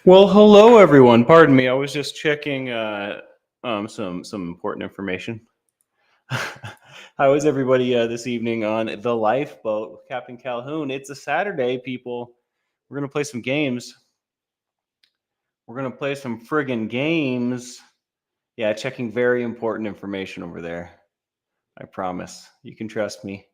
Well, hello everyone. Pardon me. I was just checking some important information. How is everybody this evening on the lifeboat with Captain Calhoun? It's a Saturday, people. We're gonna play some games. We're gonna play some friggin' games. Yeah, checking very important information over there. I promise. You can trust me.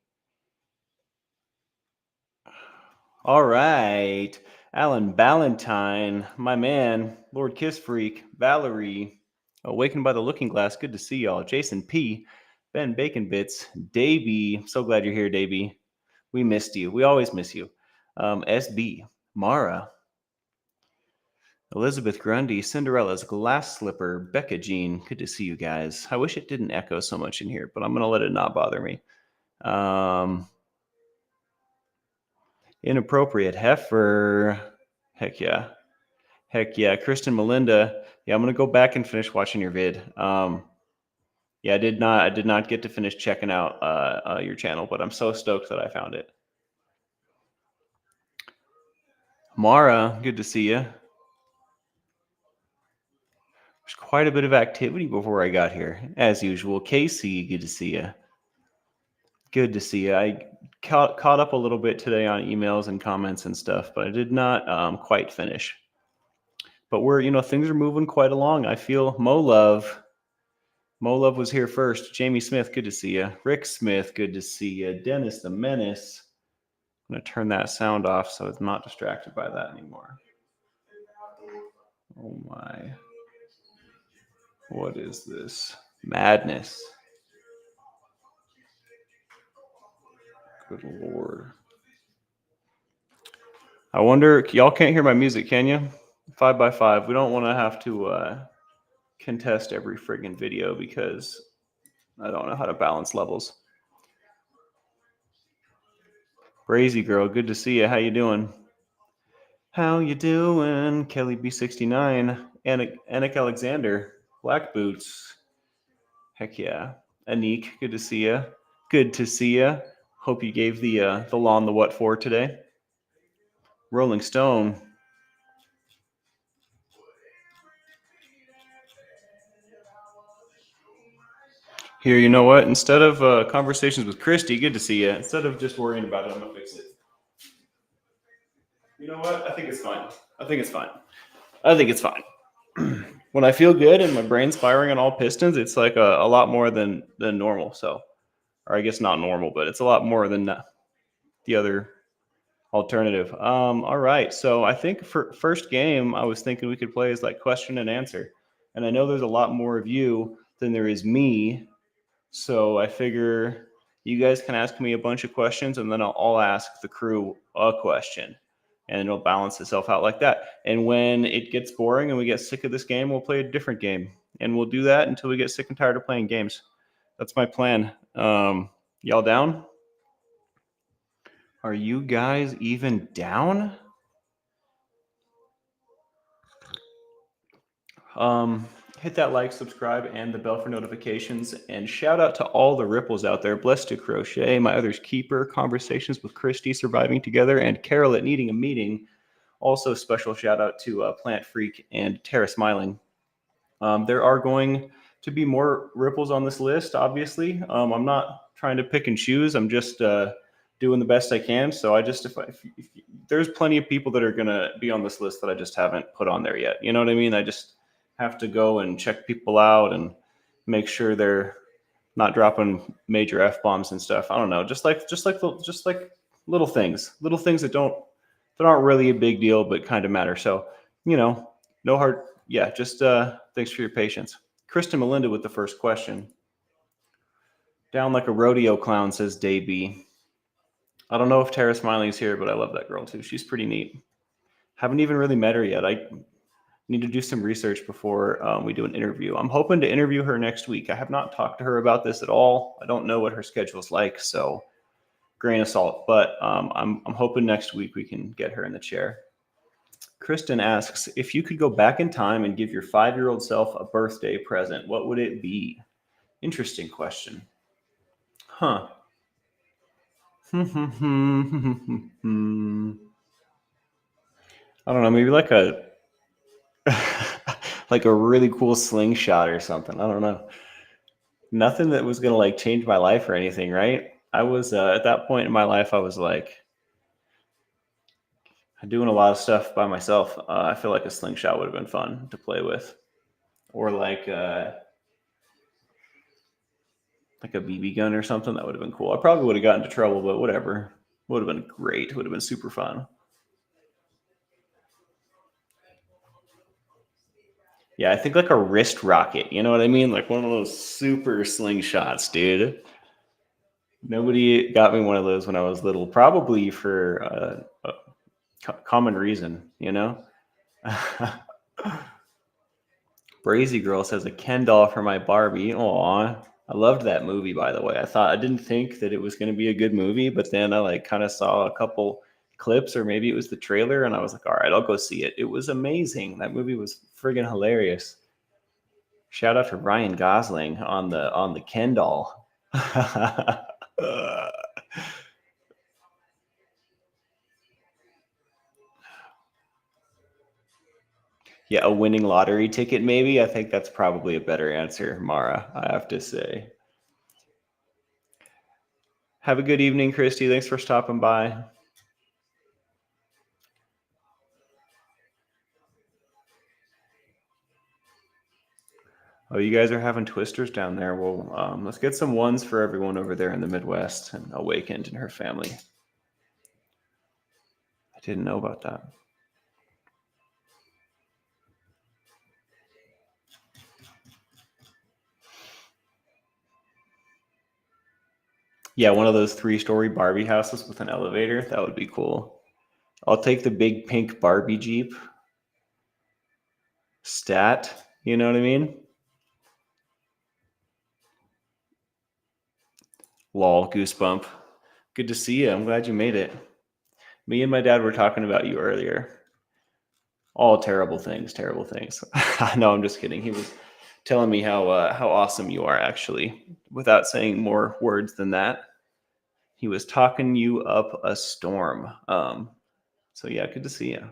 All right. Alan Ballantyne, my man, Lord Kiss Freak, Valerie, Awakened by the Looking Glass, good to see y'all. Jason P, Ben Bacon Bits, Davey, so glad you're here, Davey. We missed you. We always miss you. SB, Mara, Elizabeth Grundy, Cinderella's Glass Slipper, Becca Jean, good to see you guys. I wish it didn't echo so much in here, but I'm going to let it not bother me. Inappropriate Heifer, heck yeah. Heck yeah, Kristen Melinda. Yeah, I'm gonna go back and finish watching your vid. Yeah, I did not get to finish checking out your channel, but I'm so stoked that I found it. Mara, good to see you. There's quite a bit of activity before I got here, as usual. Casey, good to see you. Good to see you. I caught up a little bit today on emails and comments and stuff, but I did not quite finish. But things are moving quite along. I feel Mo Love was here first. Jamie Smith, good to see you. Rick Smith, good to see you. Dennis the Menace. I'm going to turn that sound off so it's not distracted by that anymore. Oh my. What is this? Madness. Good Lord. I wonder, y'all can't hear my music, can you? 5x5. We don't want to have to contest every friggin' video because I don't know how to balance levels. Crazy girl, good to see you. How you doing? How you doing? Kelly B69, Anik Alexander, Black Boots. Heck yeah. Anik, good to see you. Good to see you. Hope you gave the lawn the what for today. Rolling Stone. Here, you know what? Instead of conversations with Christy, good to see you. Instead of just worrying about it, I'm gonna fix it. You know what? I think it's fine. I think it's fine. I think it's fine. When I feel good and my brain's firing on all pistons, it's like a lot more than normal. So, or I guess not normal, but it's a lot more than the other alternative. All right. So I think for first game, I was thinking we could play as like question and answer. And I know there's a lot more of you than there is me. So I figure you guys can ask me a bunch of questions and then I'll ask the crew a question. And it'll balance itself out like that. And when it gets boring and we get sick of this game, we'll play a different game. And we'll do that until we get sick and tired of playing games. That's my plan. Y'all down? Are you guys even down? Hit that like, subscribe, and the bell for notifications. And shout out to all the ripples out there. Blessed to Crochet, my other's Keeper, Conversations with Christy, Surviving Together, and Carol at Needing a Meeting. Also, special shout out to Plant Freak and Tara Smiling. There are going to be more ripples on this list, obviously. I'm not trying to pick and choose. I'm just doing the best I can. So if there's plenty of people that are going to be on this list that I just haven't put on there yet. You know what I mean? I just have to go and check people out and make sure they're not dropping major F-bombs and stuff. I don't know. Just like little things that aren't really a big deal, but kind of matter. So, no hard. Yeah, just thanks for your patience. Kristen Melinda with the first question. Down like a rodeo clown, says Davey. I don't know if Tara Smiley's here, but I love that girl too. She's pretty neat. Haven't even really met her yet. I need to do some research before we do an interview. I'm hoping to interview her next week. I have not talked to her about this at all. I don't know what her schedule's like, so grain of salt. But I'm hoping next week we can get her in the chair. Kristen asks, if you could go back in time and give your 5-year-old self a birthday present, what would it be? Interesting question. Huh. I don't know, maybe like a Like a really cool slingshot or something. I don't know. Nothing that was gonna like change my life or anything, right? I was at that point in my life, I was like doing a lot of stuff by myself. I feel like a slingshot would have been fun to play with, or like a BB gun or something. That would have been cool. I probably would have gotten into trouble, but whatever. Would have been great. Would have been super fun. Yeah, I think like a wrist rocket. You know what I mean? Like one of those super slingshots, dude. Nobody got me one of those when I was little. Probably for a common reason, you know. Brazy Girl says a Ken doll for my Barbie. Aw, I loved that movie, by the way. I didn't think that it was going to be a good movie, but then I like kind of saw a couple clips, or maybe it was the trailer, and I was like, all right, I'll go see it. It was amazing. That movie was friggin' hilarious. Shout out to Ryan Gosling on the Ken doll. Yeah, a winning lottery ticket, maybe. I think that's probably a better answer, Mara. I have to say. Have a good evening, Christy. Thanks for stopping by. Oh, you guys are having twisters down there. Well, let's get some ones for everyone over there in the Midwest and Awakened and her family. I didn't know about that. Yeah, one of those 3-story Barbie houses with an elevator. That would be cool. I'll take the big pink Barbie Jeep. Stat. You know what I mean? Lol, goosebump. Good to see you. I'm glad you made it. Me and my dad were talking about you earlier. All terrible things, terrible things. No, I'm just kidding. He was telling me how awesome you are, actually, without saying more words than that. He was talking you up a storm. So yeah, good to see you.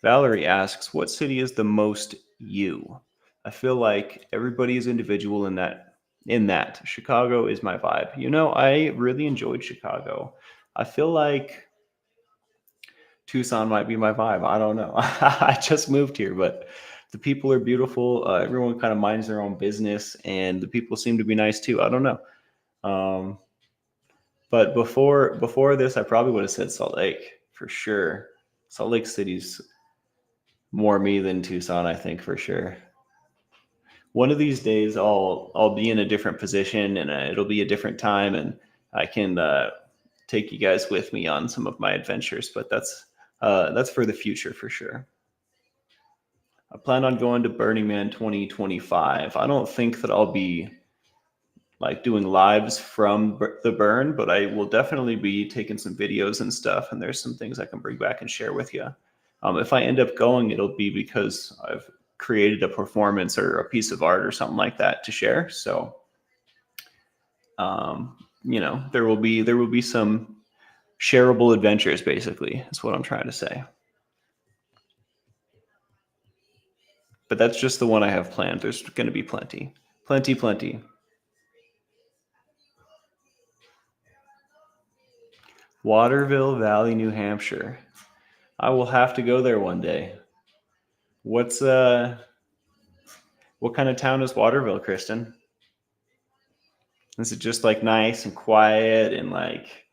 Valerie asks, "What city is the most you?" I feel like everybody is individual in that. In that, Chicago is my vibe. You know, I really enjoyed Chicago. I feel like Tucson might be my vibe. I don't know. I just moved here, but the people are beautiful. Everyone kind of minds their own business, and the people seem to be nice too. I don't know. Um, but before this, I probably would have said Salt Lake for sure. Salt Lake City's more me than Tucson, I think for sure. One of these days, I'll be in a different position, and it'll be a different time, and I can take you guys with me on some of my adventures. But that's for the future for sure. I plan on going to Burning Man 2025. I don't think that I'll be like doing lives from the burn, but I will definitely be taking some videos and stuff. And there's some things I can bring back and share with you. If I end up going, it'll be because I've created a performance or a piece of art or something like that to share. So, there will be some shareable adventures. Basically, is what I'm trying to say. But that's just the one I have planned. There's going to be plenty, plenty, plenty. Waterville Valley, New Hampshire. I will have to go there one day. What's what kind of town is Waterville, Kristen? Is it just like nice and quiet and like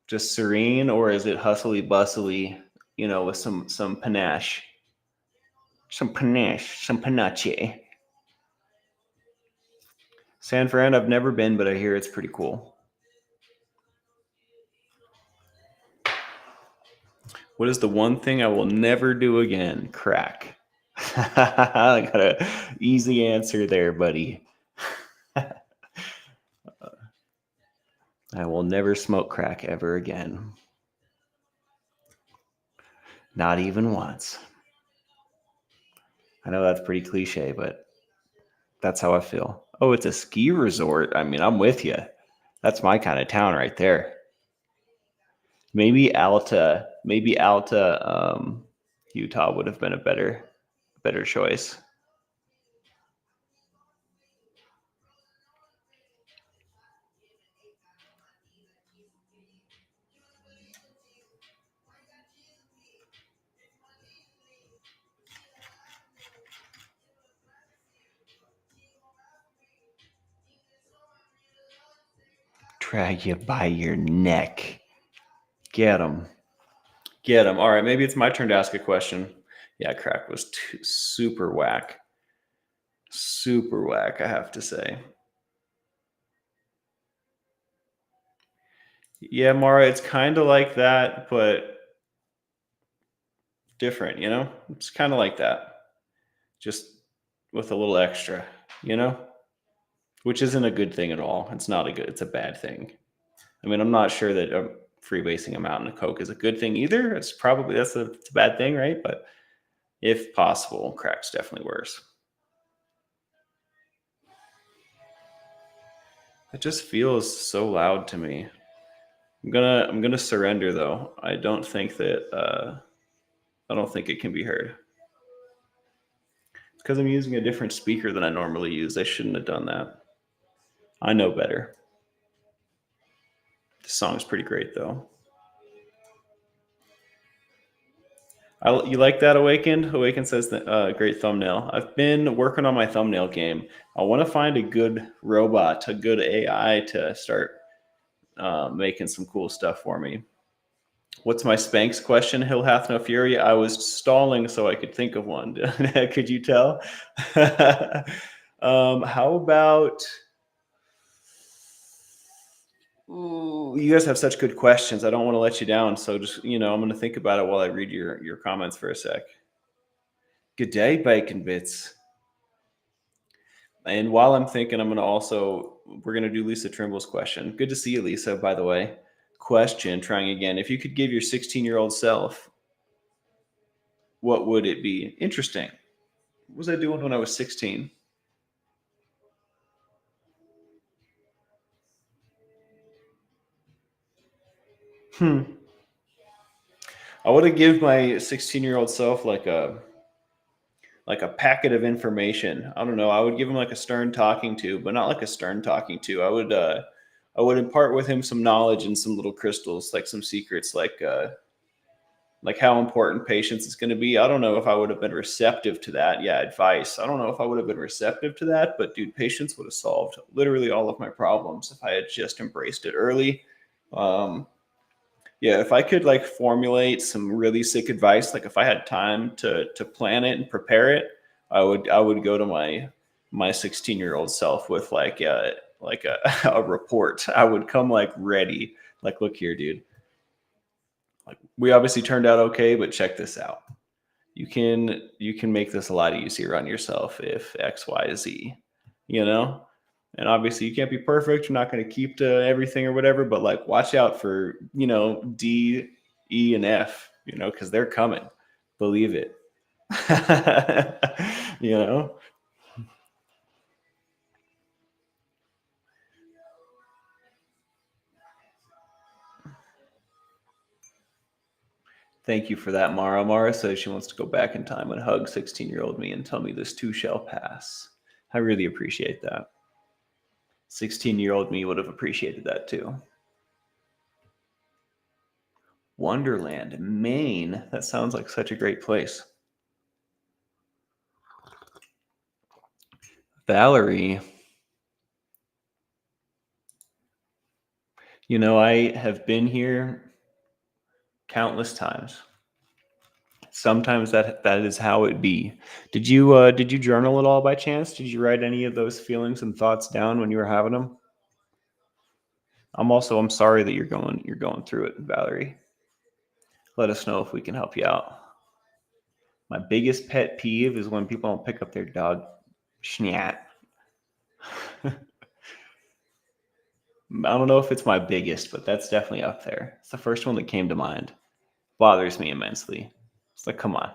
just serene, or is it hustly bustly, with some panache? Some panache, some panache. San Fran, I've never been, but I hear it's pretty cool. What is the one thing I will never do again? Crack. I got a easy answer there, buddy. I will never smoke crack ever again. Not even once. I know that's pretty cliche, but that's how I feel. Oh, it's a ski resort. I mean, I'm with you. That's my kind of town right there. Maybe Alta. Maybe Alta. Utah would have been a better choice. Drag you by your neck. Get him. Get him. All right, maybe it's my turn to ask a question. Yeah, crack was super whack. Super whack, I have to say. Yeah, Mara, it's kind of like that, but different, you know? It's kind of like that. Just with a little extra, you know? Which isn't a good thing at all. It's not a good, it's a bad thing. I mean, I'm not sure that freebasing a mountain of Coke is a good thing either. It's probably, it's a bad thing, right? But if possible, crack's definitely worse. It just feels so loud to me. I'm gonna surrender though. I don't think it can be heard. It's because I'm using a different speaker than I normally use. I shouldn't have done that. I know better. This song's pretty great though. You like that, Awakened? Awakened says that great thumbnail. I've been working on my thumbnail game. I want to find a good robot, a good AI to start making some cool stuff for me. What's my Spanx question? Hill hath no fury. I was stalling so I could think of one. Could you tell? How about? Ooh, you guys have such good questions. I don't want to let you down. So just, I'm going to think about it while I read your comments for a sec. Good day, Bacon Bits. And while I'm thinking, we're going to do Lisa Trimble's question. Good to see you, Lisa, by the way. Question, trying again. If you could give your 16-year-old self, what would it be? Interesting. What was I doing when I was 16? I would have give my 16-year-old self like a packet of information. I don't know. I would give him like a stern talking to, but not like a stern talking to. I would impart with him some knowledge and some little crystals, like some secrets, like how important patience is going to be. I don't know if I would have been receptive to that. Yeah, advice. I don't know if I would have been receptive to that, but dude, patience would have solved literally all of my problems if I had just embraced it early. Um, yeah, if I could like formulate some really sick advice, like if I had time to plan it and prepare it, I would go to my 16-year-old self with like a a report. I would come like ready. Like, look here, dude. Like we obviously turned out okay, but check this out. You can make this a lot easier on yourself if X, Y, Z, you know? And obviously you can't be perfect. You're not going to keep to everything or whatever, but like watch out for, D, E, and F, because they're coming. Believe it. you know? Thank you for that, Mara. Mara says she wants to go back in time and hug 16-year-old me and tell me this too shall pass. I really appreciate that. 16-year-old me would have appreciated that too. Wonderland, Maine. That sounds like such a great place. Valerie, I have been here countless times. Sometimes that is how it be. Did you journal at all by chance? Did you write any of those feelings and thoughts down when you were having them? I'm sorry that you're going through it, Valerie. Let us know if we can help you out. My biggest pet peeve is when people don't pick up their dog. Schnat. I don't know if it's my biggest, but that's definitely up there. It's the first one that came to mind. Bothers me immensely. It's like, come on.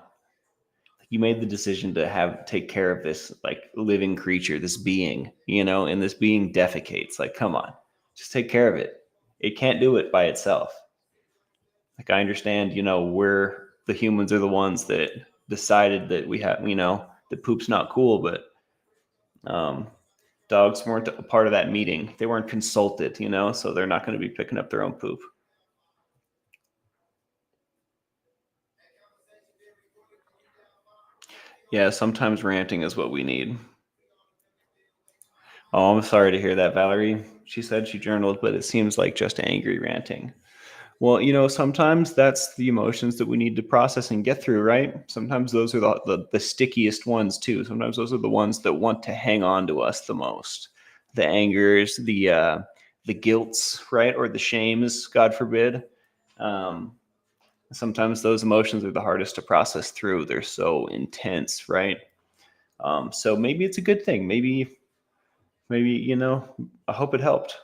You made the decision to take care of this like living creature, this being, and this being defecates. Like, come on. Just take care of it. It can't do it by itself. Like I understand, the humans are the ones that decided that we have, that poop's not cool, but um, dogs weren't a part of that meeting. They weren't consulted, so they're not going to be picking up their own poop. Yeah, sometimes ranting is what we need. Oh, I'm sorry to hear that, Valerie. She said she journaled, but it seems like just angry ranting. Well, sometimes that's the emotions that we need to process and get through, right? Sometimes those are the stickiest ones too. Sometimes those are the ones that want to hang on to us the most. The angers, the guilts, right? Or the shames, God forbid. Um, Sometimes those emotions are the hardest to process through. They're so intense, right? So maybe it's a good thing. Maybe, I hope it helped.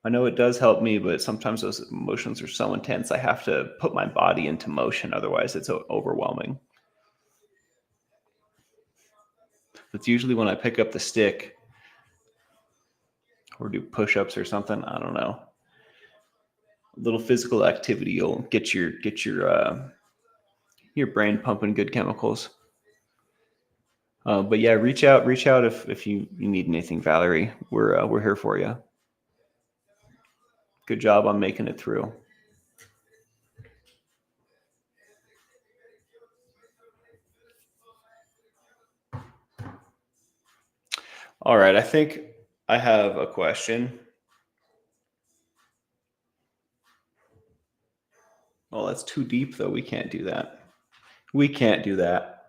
I know it does help me, but sometimes those emotions are so intense, I have to put my body into motion. Otherwise, it's overwhelming. It's usually when I pick up the stick or do push ups or something. I don't know. A little physical activity will get your brain pumping good chemicals. But yeah, reach out if you need anything, Valerie. We're here for you. Good job on making it through. All right, I think I have a question. Oh, that's too deep though. We can't do that. We can't do that.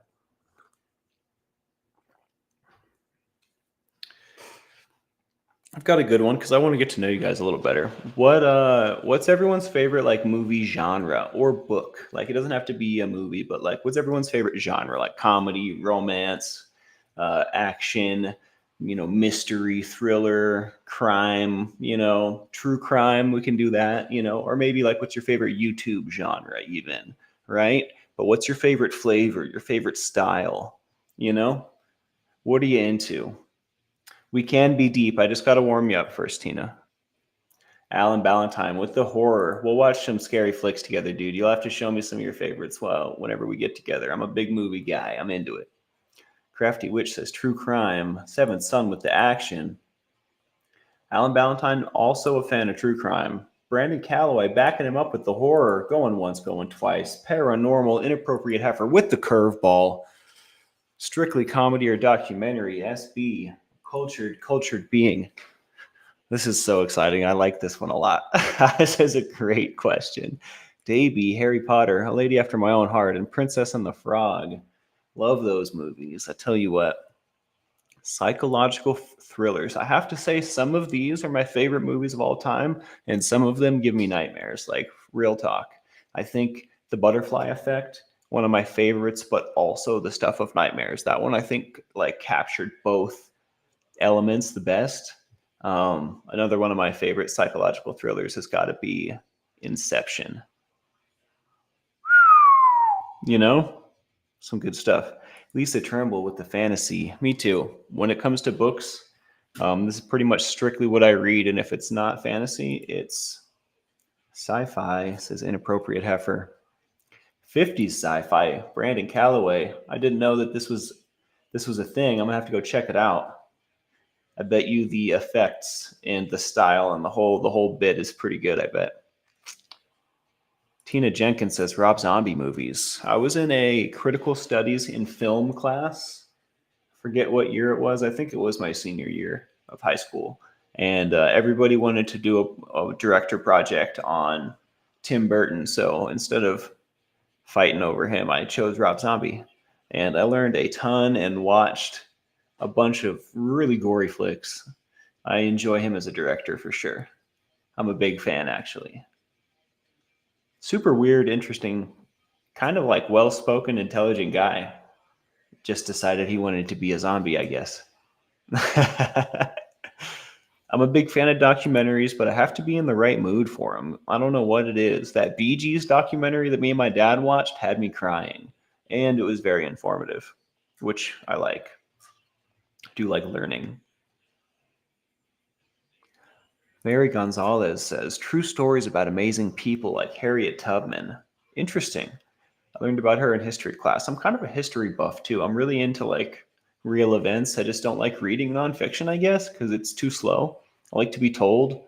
I've got a good one because I want to get to know you guys a little better. What's everyone's favorite like movie genre or book? Like it doesn't have to be a movie, but like what's everyone's favorite genre? Like comedy, romance, action, mystery, thriller, crime, true crime. We can do that, or maybe like what's your favorite YouTube genre even, right? But what's your favorite flavor, your favorite style? You know, what are you into? We can be deep. I just got to warm you up first, Tina. Alan Ballantyne with the horror. We'll watch some scary flicks together, dude. You'll have to show me some of your favorites whenever we get together. I'm a big movie guy. I'm into it. Crafty Witch says true crime. Seventh Son with the action. Alan Ballantyne, also a fan of true crime. Brandon Calloway backing him up with the horror. Going once, going twice. Paranormal, inappropriate heifer with the curveball. Strictly comedy or documentary. SB. Cultured being. This is so exciting. I like this one a lot. This is a great question. Davey, Harry Potter, A Lady After My Own Heart, and Princess and the Frog. Love those movies. I tell you what, psychological thrillers. I have to say, some of these are my favorite movies of all time, and some of them give me nightmares. Like, real talk. I think The Butterfly Effect, one of my favorites, but also The Stuff of Nightmares. That one I think like captured both elements the best. Another one of my favorite psychological thrillers has got to be Inception. You know, some good stuff. Lisa Turnbull with the fantasy. Me too. When it comes to books, this is pretty much strictly what I read, and if it's not fantasy, it's sci-fi. Says inappropriate heifer. 50s sci-fi. Brandon Calloway. I didn't know that this was a thing. I'm gonna have to go check it out. I bet you the effects and the style and the whole bit is pretty good, I bet. Tina Jenkins says Rob Zombie movies. I was in a critical studies in film class. Forget what year it was. I think it was my senior year of high school. And everybody wanted to do a director project on Tim Burton. So instead of fighting over him, I chose Rob Zombie. And I learned a ton and watched a bunch of really gory flicks. I enjoy him as a director for sure. I'm a big fan, actually. Super weird, interesting, kind of like well spoken, intelligent guy. Just decided he wanted to be a zombie, I guess. I'm a big fan of documentaries, but I have to be in the right mood for them. I don't know what it is. That Bee Gees documentary that me and my dad watched had me crying, and it was very informative, which I like. I do like learning. Mary Gonzalez says true stories about amazing people like Harriet Tubman. Interesting. I learned about her in history class. I'm kind of a history buff too. I'm really into like real events. I just don't like reading nonfiction, I guess, because it's too slow. I like to be told,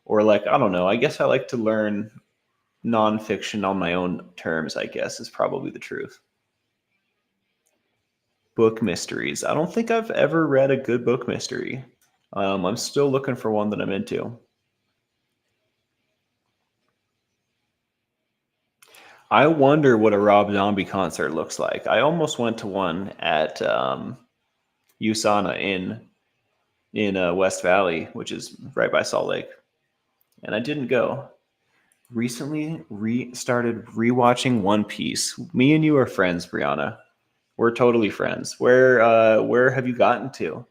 or like, I don't know. I guess I like to learn nonfiction on my own terms, I guess, is probably the truth. Book mysteries. I don't think I've ever read a good book mystery. I'm still looking for one that I'm into. I wonder what a Rob Zombie concert looks like. I almost went to one at USANA in West Valley, which is right by Salt Lake, and I didn't go. Recently, started rewatching One Piece. Me and you are friends, Brianna. We're totally friends. Where have you gotten to?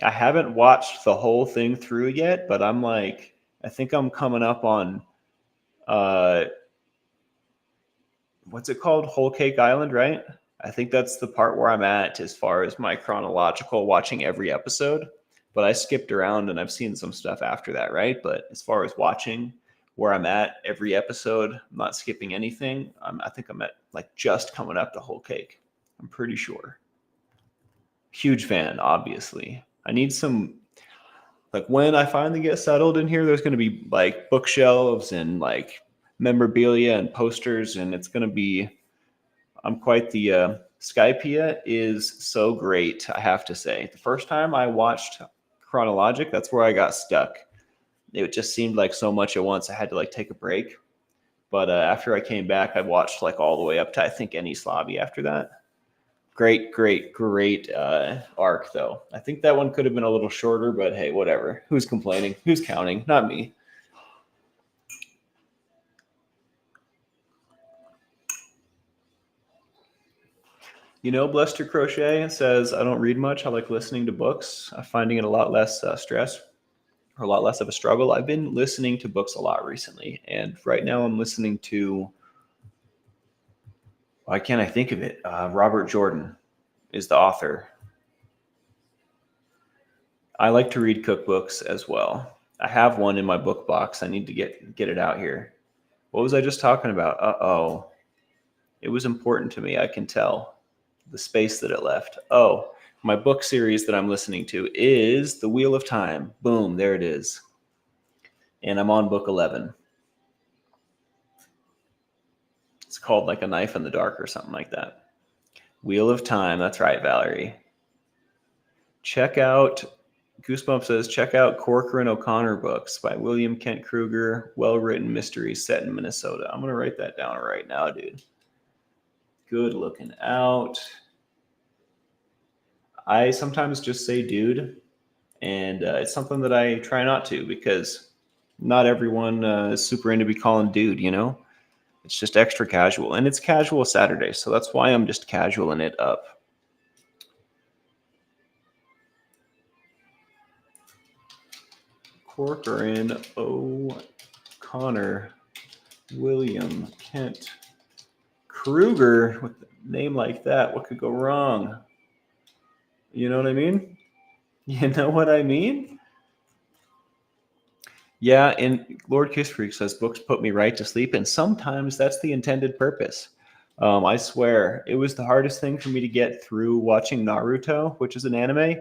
I haven't watched the whole thing through yet, but I'm like, I think I'm coming up on uh, what's it called? Whole Cake Island, right? I think that's the part where I'm at as far as my chronological watching every episode. But I skipped around and I've seen some stuff after that, right? But as far as watching where I'm at every episode, I'm not skipping anything. I think I'm at like just coming up to Whole Cake. I'm pretty sure. Huge fan, obviously. I need some like when I finally get settled in here, there's going to be like bookshelves and like memorabilia and posters, and it's going to be. I'm quite the Skypea is so great. I have to say, the first time I watched Chronologic, that's where I got stuck. It just seemed like so much at once. I had to like take a break. But after I came back, I watched like all the way up to I think Any Slobby after that. Great, great, great arc, though. I think that one could have been a little shorter, but hey, whatever. Who's complaining? Who's counting? Not me. You know, Blester Crochet says, I don't read much. I like listening to books. I'm finding it a lot less stress or a lot less of a struggle. I've been listening to books a lot recently. And right now I'm listening to, why can't I think of it? Robert Jordan is the author. I like to read cookbooks as well. I have one in my book box. I need to get it out here. What was I just talking about? Uh-oh. It was important to me, I can tell. The space that it left. Oh, my book series that I'm listening to is The Wheel of Time. Boom, there it is. And I'm on book 11. It's called like A Knife in the Dark or something like that. Wheel of Time. That's right, Valerie. Check out, Goosebumps says, check out Corker and O'Connor books by William Kent Kruger. Well written mysteries set in Minnesota. I'm going to write that down right now, dude. Good looking out. I sometimes just say dude, and it's something that I try not to because not everyone is super into be calling dude, you know? It's just extra casual, and it's casual Saturday, so that's why I'm just casualing it up. Corcoran O'Connor, William Kent Kruger, with a name like that, what could go wrong? You know what I mean? You know what I mean? Yeah, and Lord Kissfreak says books put me right to sleep, and sometimes that's the intended purpose. I swear, it was the hardest thing for me to get through watching Naruto, which is an anime,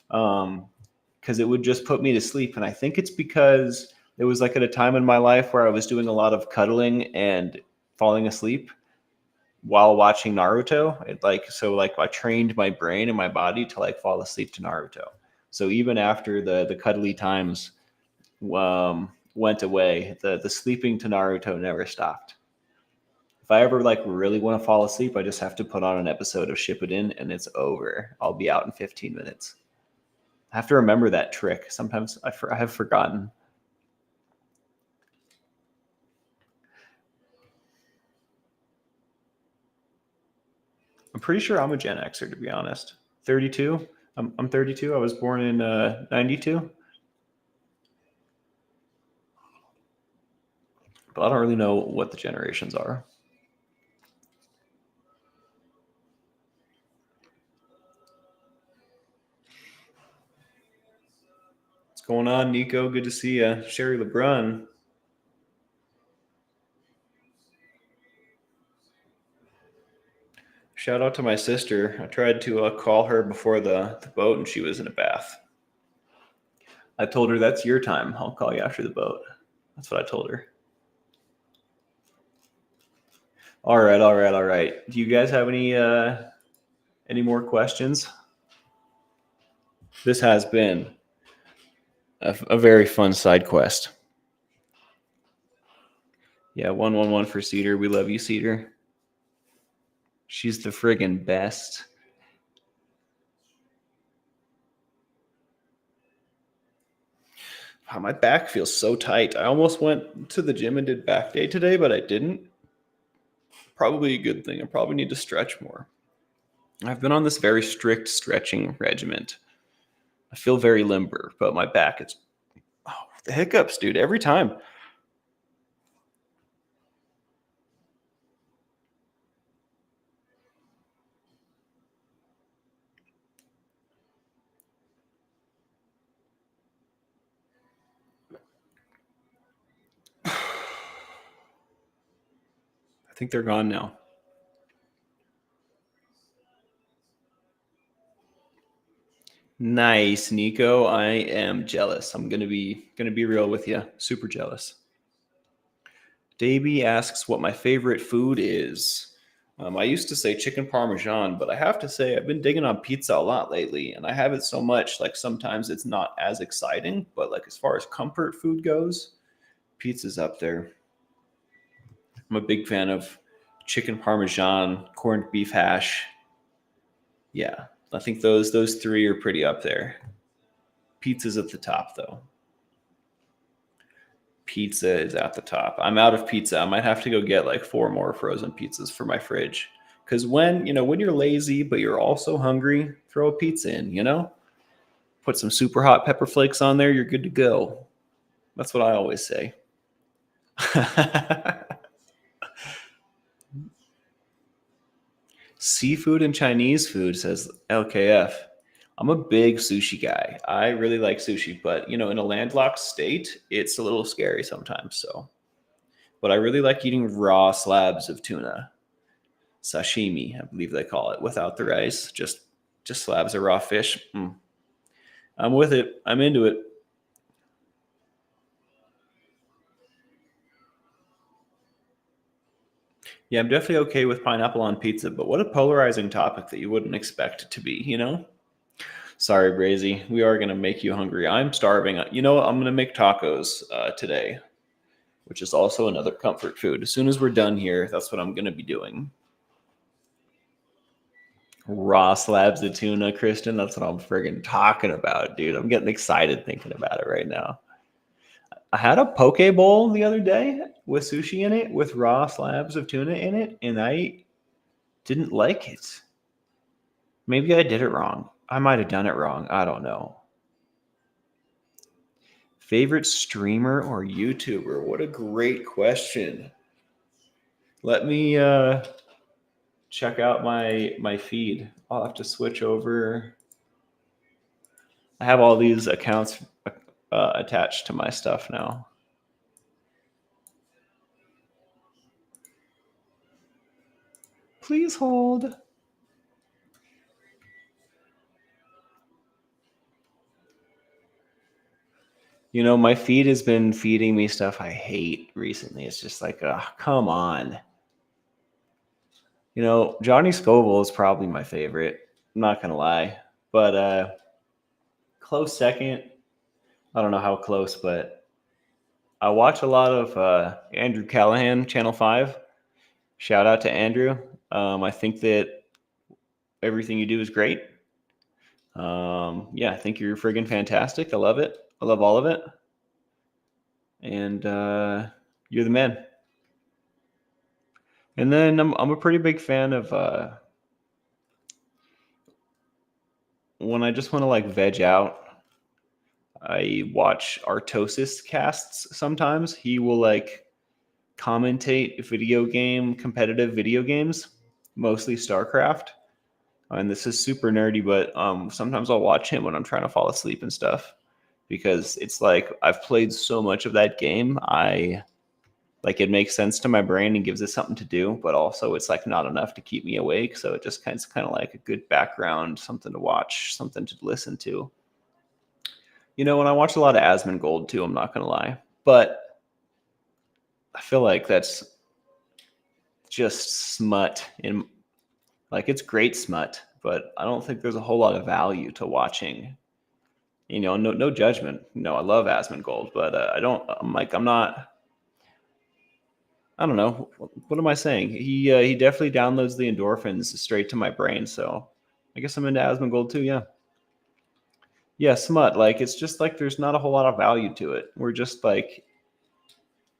because it would just put me to sleep. And I think it's because it was like at a time in my life where I was doing a lot of cuddling and falling asleep while watching Naruto. Like I trained my brain and my body to like fall asleep to Naruto. So even after the cuddly times went away, the sleeping to Naruto never stopped. If I ever like really want to fall asleep, I just have to put on an episode of Shippuden and it's over. I'll be out in 15 minutes. I have to remember that trick. Sometimes I have forgotten. I'm pretty sure I'm a Gen Xer, to be honest. 32. I'm 32. I was born in 92. But I don't really know what the generations are. What's going on, Nico? Good to see you. Sherry LeBrun. Shout out to my sister. I tried to call her before the boat, and she was in a bath. I told her, that's your time. I'll call you after the boat. That's what I told her. All right, all right, all right. Do you guys have any more questions? This has been a very fun side quest. Yeah, 111 for Cedar. We love you, Cedar. She's the friggin' best. Wow, my back feels so tight. I almost went to the gym and did back day today, but I didn't. Probably a good thing. I probably need to stretch more. I've been on this very strict stretching regiment. I feel very limber, but my back is the hiccups, dude, every time. I think they're gone now. Nice, Nico. I am jealous. I'm gonna be real with you. Super jealous. Davey asks what my favorite food is. I used to say chicken parmesan, but I have to say I've been digging on pizza a lot lately, and I have it so much like sometimes it's not as exciting, but like as far as comfort food goes, pizza's up there. I'm a big fan of chicken parmesan, corned beef hash. Yeah, I think those three are pretty up there. Pizza's at the top though. Pizza is at the top. I'm out of pizza. I might have to go get like 4 more frozen pizzas for my fridge. Because when you're lazy but you're also hungry, throw a pizza in. Put some super hot pepper flakes on there, you're good to go. That's what I always say. Seafood and Chinese food, says LKF. I'm a big sushi guy. I really like sushi, but in a landlocked state, it's a little scary sometimes. But I really like eating raw slabs of tuna, sashimi, I believe they call it, without the rice, just slabs of raw fish. I'm with it. I'm into it. Yeah, I'm definitely okay with pineapple on pizza, but what a polarizing topic that you wouldn't expect it to be? Sorry, Brazy. We are going to make you hungry. I'm starving. You know what? I'm going to make tacos today, which is also another comfort food. As soon as we're done here, that's what I'm going to be doing. Raw slabs of tuna, Kristen. That's what I'm friggin' talking about, dude. I'm getting excited thinking about it right now. I had a poke bowl the other day with sushi in it, with raw slabs of tuna in it, and I didn't like it. Maybe I did it wrong. I might have done it wrong. I don't know. Favorite streamer or YouTuber? What a great question. Let me check out my feed. I'll have to switch over. I have all these accounts attached to my stuff now. Please hold. My feed has been feeding me stuff I hate recently. It's just like, come on. Johnny Scoville is probably my favorite. I'm not going to lie. But close second. I don't know how close, but I watch a lot of Andrew Callahan, Channel 5. Shout out to Andrew. I think that everything you do is great. Yeah, I think you're friggin' fantastic. I love it. I love all of it. And you're the man. And then I'm a pretty big fan of when I just want to like veg out. I watch Artosis casts sometimes. He will like commentate competitive video games, mostly StarCraft. And this is super nerdy, but sometimes I'll watch him when I'm trying to fall asleep and stuff, because it's like I've played so much of that game. I Like it makes sense to my brain and gives it something to do, but also it's like not enough to keep me awake. So it just kind of like a good background, something to watch, something to listen to. When I watch a lot of Asmongold too, I'm not gonna lie, but I feel like that's just smut. In like it's great smut, but I don't think there's a whole lot of value to watching. No judgment. I love Asmongold, but I don't. I'm not. I don't know. What am I saying? He definitely downloads the endorphins straight to my brain. So I guess I'm into Asmongold too. Yeah. Yeah, smut. Like it's just like there's not a whole lot of value to it. We're just like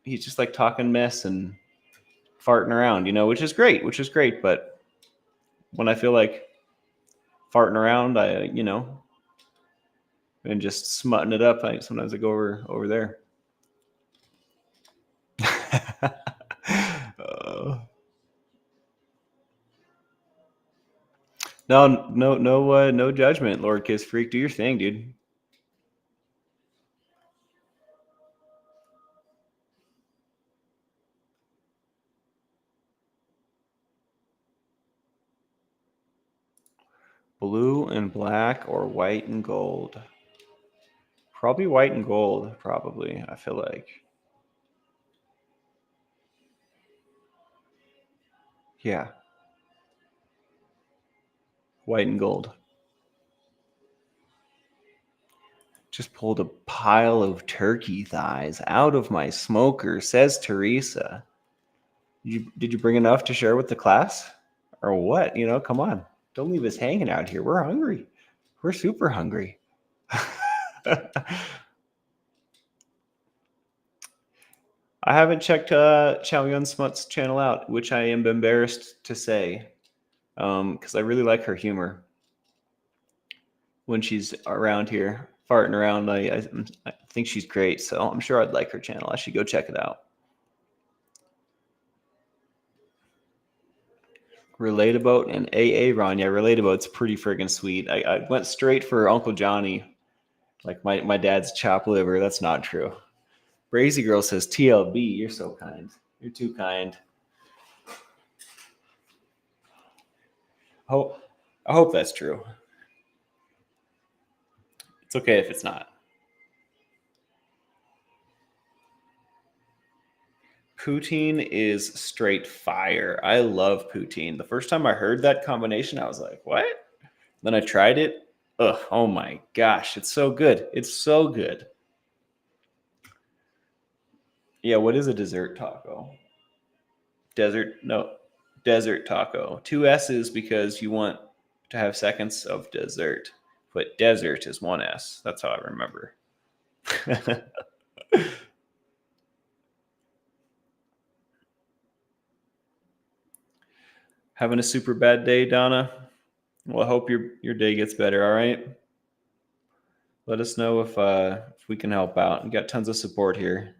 he's just like talking mess and farting around, which is great. But when I feel like farting around, and just smutting it up, sometimes I go over there. uh, no judgment, Lord Kiss Freak. Do your thing, dude. Blue and black or white and gold? Probably white and gold, probably, I feel like. Yeah, white and gold. Just pulled a pile of turkey thighs out of my smoker, says Teresa. Did you bring enough to share with the class? Or what? Come on. Don't leave us hanging out here. We're hungry. We're super hungry. I haven't checked Chow Yun Smut's channel out, which I am embarrassed to say, because I really like her humor when she's around here farting around. I think she's great, so I'm sure I'd like her channel. I should go check it out. Relatabout and AA Ron, yeah, Relatabout's pretty friggin' sweet. I went straight for Uncle Johnny, like my dad's chopped liver. That's not true. Brazy Girl says TLB. You're so kind. You're too kind. Hope I hope that's true. It's okay if it's not. Poutine is straight fire. I love poutine. The first time I heard that combination, I was like, "What?" Then I tried it. Ugh! Oh my gosh, it's so good. It's so good. Yeah, what is a dessert taco? Desert? No, desert taco. Two S's because you want to have seconds of dessert, but desert is one S. That's how I remember. Having a super bad day, Donna? Well, I hope your day gets better. All right. Let us know if we can help out. We got tons of support here.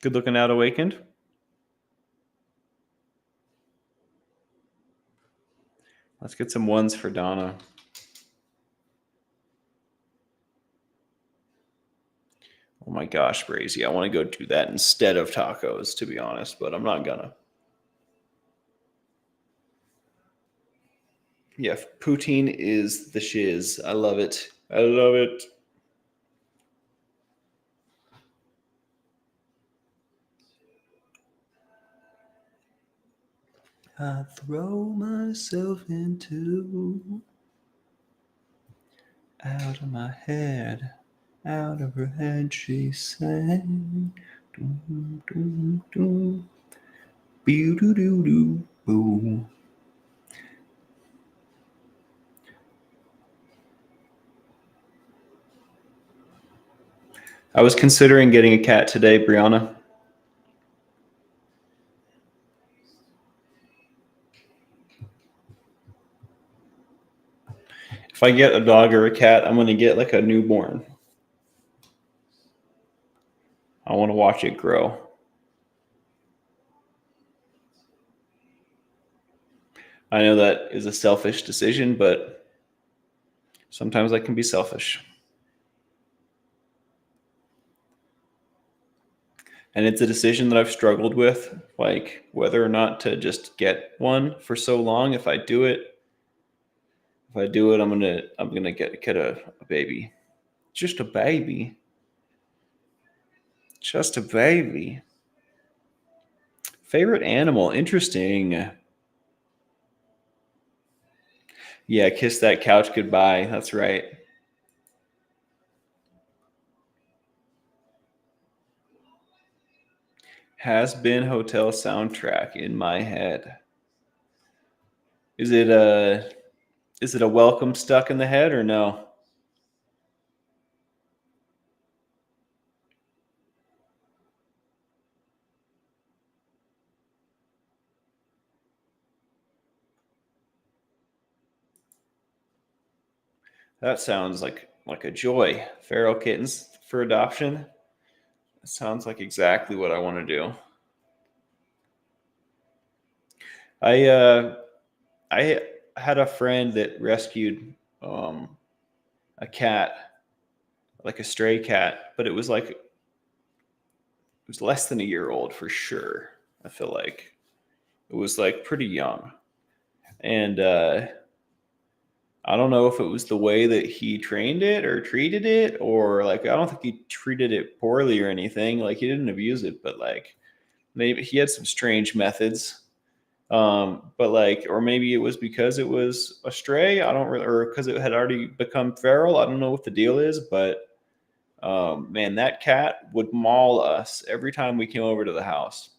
Good looking out, awakened. Let's get some ones for Donna. Oh my gosh, Brazy. I want to go do that instead of tacos, to be honest, but I'm not gonna. Yeah, poutine is the shiz. I love it. I love it. I throw myself into out of my head, out of her head she sang. Doom, doom, doom. Boo doo doo doo boo. I was considering getting a cat today, Brianna. If I get a dog or a cat, I'm gonna get like a newborn. I want to watch it grow. I know that is a selfish decision, but Sometimes I can be selfish. And it's a decision that I've struggled with, like whether or not to just get one for so long. If I do it, I'm gonna get a baby. Just a baby. Just a baby. Favorite animal? Interesting. Yeah, kiss that couch goodbye. That's right. Has been hotel soundtrack in my head. Is it a is it a welcome stuck in the head or no? That sounds like a joy. Feral kittens for adoption. It sounds like exactly what I want to do. I I had a friend that rescued a cat, like a stray cat, but it was less than a year old for sure. I feel like it was like pretty young, and I don't know if it was the way that he trained it or treated it, or like I don't think he treated it poorly or anything. Like he didn't abuse it, but like maybe he had some strange methods. But like, or maybe it was because it was a stray. I don't really, or because it had already become feral. I don't know what the deal is, but man, that cat would maul us every time we came over to the house.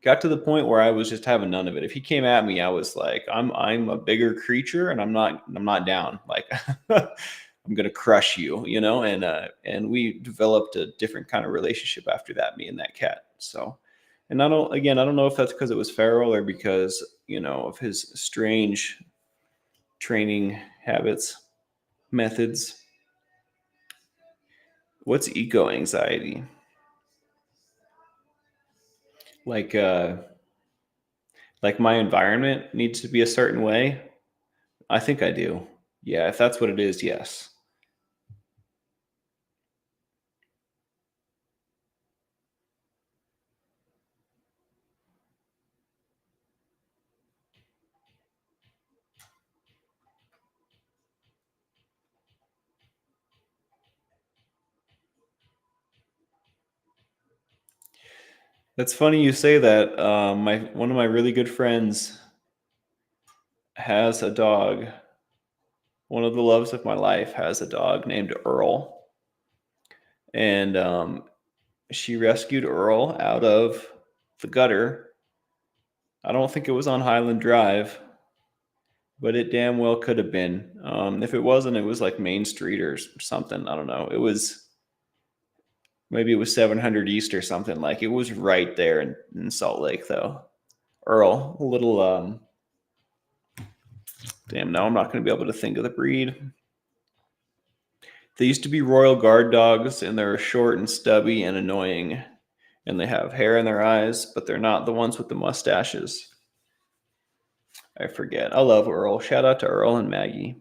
Got to the point where I was just having none of it. If he came at me, I was like, I'm a bigger creature and I'm not down. Like I'm gonna crush you, you know? And we developed a different kind of relationship after that, me and that cat. So and I don't know if that's because it was feral or because, of his strange training habits, methods. What's eco anxiety? Like like my environment needs to be a certain way. I think I do. Yeah, if that's what it is, yes. That's funny you say that. My one of my really good friends has a dog. One of the loves of my life has a dog named Earl, and she rescued Earl out of the gutter. I don't think it was on Highland Drive, but it damn well could have been. If it wasn't, it was like Main Street or something. I don't know. It was maybe it was 700 East or something. Like it was right there in Salt Lake, though. Earl, a little damn. Now I'm not going to be able to think of the breed. They used to be Royal Guard dogs, and they're short and stubby and annoying, and they have hair in their eyes, but they're not the ones with the mustaches. I forget. I love Earl. Shout out to Earl and Maggie.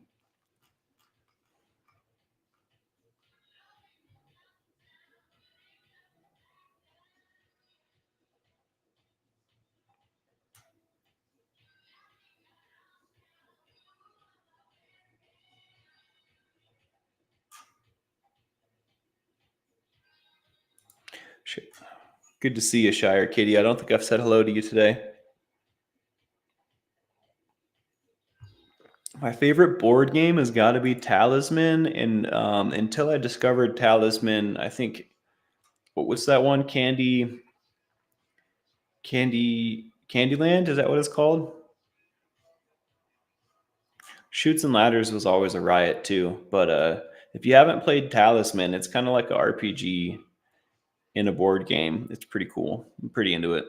Good to see you, Shire Kitty. I don't think I've said hello to you today. My favorite board game has got to be Talisman, and until I discovered Talisman, I think what was that one? Candyland? Is that what it's called? Shoots and Ladders was always a riot too. But if you haven't played Talisman, it's kind of like an RPG in a board game. It's pretty cool. I'm pretty into it.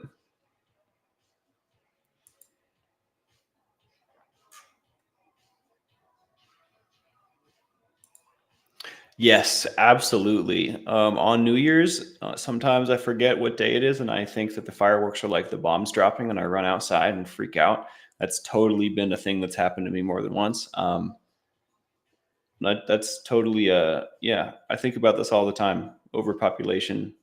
Yes, absolutely. On New Year's, sometimes I forget what day it is, and I think that the fireworks are like the bombs dropping, and I run outside and freak out. That's totally been a thing that's happened to me more than once. That's totally yeah. I think about this all the time. Overpopulation,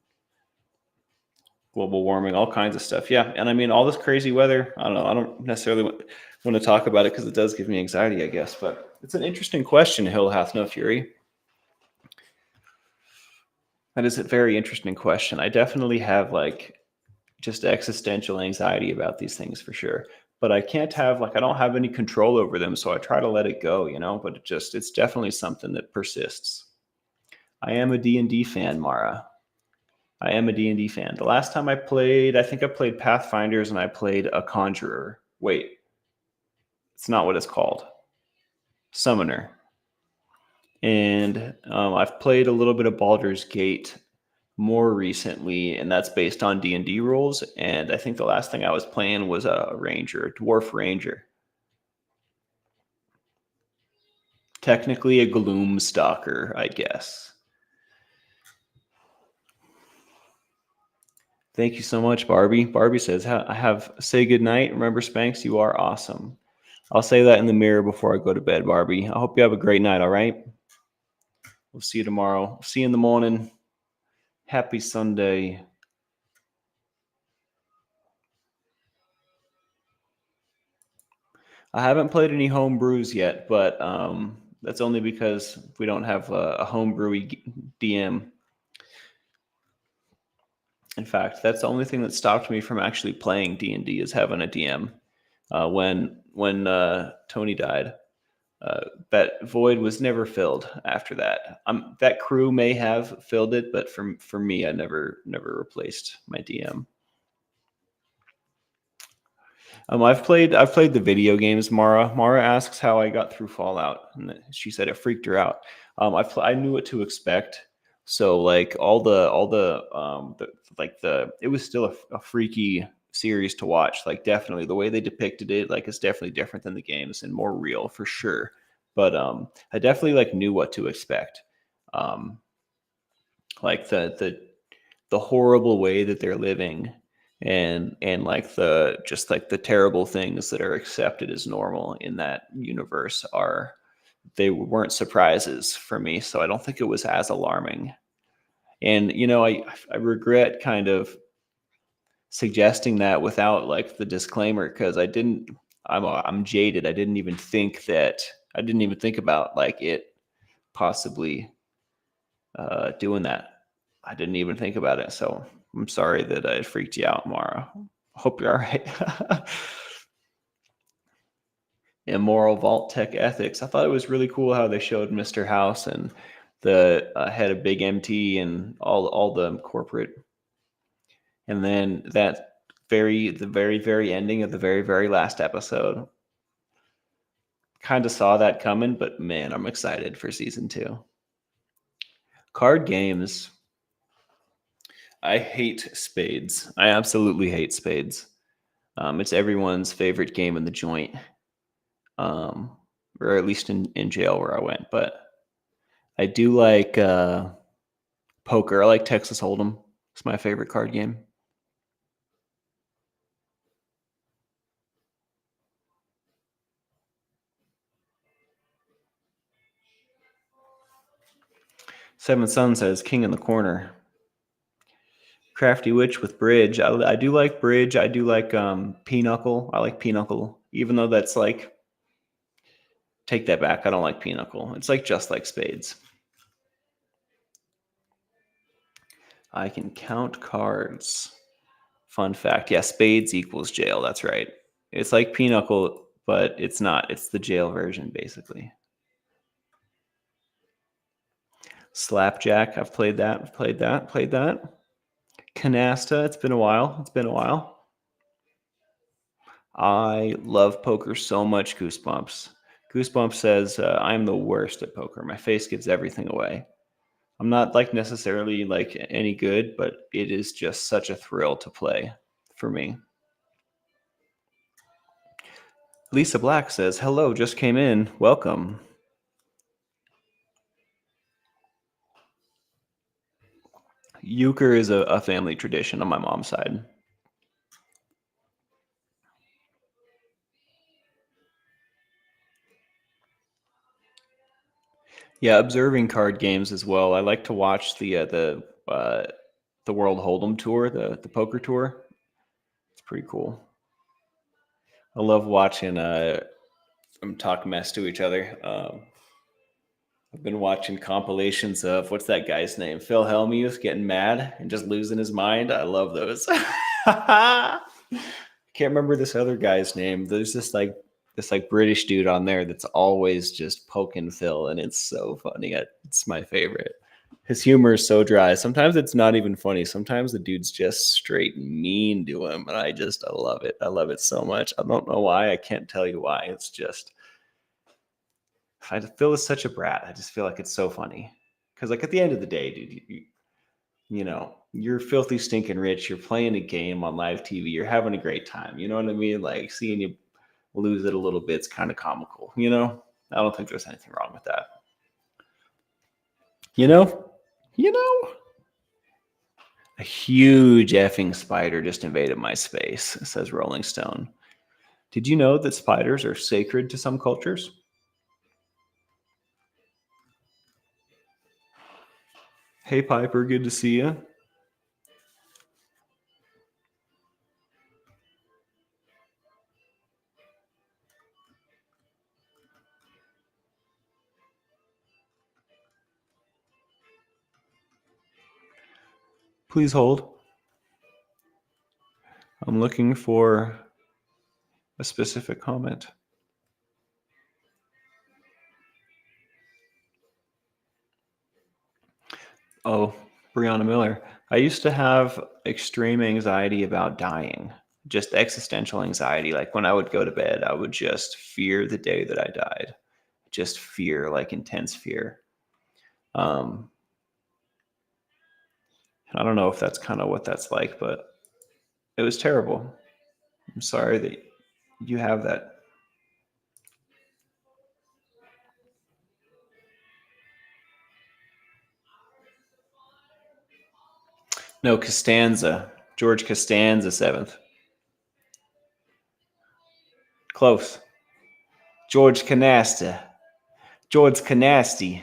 global warming, all kinds of stuff. Yeah, and I mean all this crazy weather. I don't know. I don't necessarily want to talk about it because it does give me anxiety, I guess. But it's an interesting question. Hill hath no fury. That is a very interesting question. I definitely have like just existential anxiety about these things for sure. But I can't have like I don't have any control over them, so I try to let it go, But it's definitely something that persists. I am a D&D fan, Mara. I am a D&D fan. The last time I played, I think I played Pathfinders and I played a Conjurer. Wait, it's not what it's called. Summoner. And I've played a little bit of Baldur's Gate more recently, and that's based on D&D rules. And I think the last thing I was playing was a ranger, a dwarf ranger. Technically a gloom stalker, I guess. Thank you so much, Barbie. Barbie says, I have say good night. Remember, Spanx, you are awesome. I'll say that in the mirror before I go to bed, Barbie. I hope you have a great night, all right? We'll see you tomorrow. See you in the morning. Happy Sunday. I haven't played any home brews yet, but that's only because we don't have a home brewy DM. In fact, that's the only thing that stopped me from actually playing D&D is having a DM. When Tony died, that void was never filled after that. That crew may have filled it, but for me, I never replaced my DM. I've played the video games. Mara asks how I got through Fallout, and she said it freaked her out. I knew what to expect, so like it was still a freaky series to watch. Like definitely the way they depicted it, like it's definitely different than the games and more real for sure. But I definitely like knew what to expect. Um, like the horrible way that they're living and like the just like the terrible things that are accepted as normal in that universe are they weren't surprises for me, so I don't think it was as alarming. And I regret kind of suggesting that without like the disclaimer because I'm jaded. I didn't even think about like it possibly doing that. I didn't even think about it. So I'm sorry that I freaked you out, Mara. Hope you're all right. Immoral Vault Tech Ethics. I thought it was really cool how they showed Mr. House and the head of Big MT and all the corporate. And then the very ending of the very last episode. Kind of saw that coming, but man, I'm excited for season 2. Card games. I hate spades. I absolutely hate spades. It's everyone's favorite game in the joint, um, or at least in jail where I went. But I do like poker. I like Texas Hold'em. It's my favorite card game. Seven Sun says King in the Corner. Crafty Witch with Bridge. I do like Bridge. I do like Pinochle. I like Pinochle, even though that's like take that back. I don't like Pinochle. It's like just like Spades. I can count cards. Fun fact. Yeah, Spades equals jail. That's right. It's like Pinochle, but it's not. It's the jail version, basically. Slapjack. I've played that. Played that. Canasta. It's been a while. I love poker so much, Goosebumps. Goosebumps says, I'm the worst at poker. My face gives everything away. I'm not like necessarily like any good, but it is just such a thrill to play for me. Lisa Black says, hello, just came in. Welcome. Euchre is a family tradition on my mom's side. Yeah, observing card games as well. I like to watch the World Hold'em tour, the poker tour. It's pretty cool. I love watching them talk mess to each other. I've been watching compilations of what's that guy's name? Phil Hellmuth getting mad and just losing his mind. I love those. Can't remember this other guy's name. There's this British dude on there that's always just poking Phil, and it's so funny. It's my favorite. His humor is so dry. Sometimes it's not even funny. Sometimes the dude's just straight mean to him, and I love it. I love it so much. I don't know why. I can't tell you why. It's just I feel is such a brat. I just feel like it's so funny because like at the end of the day, dude, you're filthy stinking rich. You're playing a game on live TV. You're having a great time. You know what I mean? Like seeing you lose it a little bit's kind of comical. I don't think there's anything wrong with that. You know, you know. A huge effing spider just invaded my space, says Rolling Stone. Did you know that spiders are sacred to some cultures? Hey, Piper, good to see you. Please hold. I'm looking for a specific comment. Oh, Brianna Miller. I used to have extreme anxiety about dying, just existential anxiety. Like when I would go to bed, I would just fear the day that I died, just fear, like intense fear. Um, I don't know if that's kind of what that's like, but it was terrible. I'm sorry that you have that. No, Costanza. George Costanza, seventh. Close. George Canasta. George Canasti.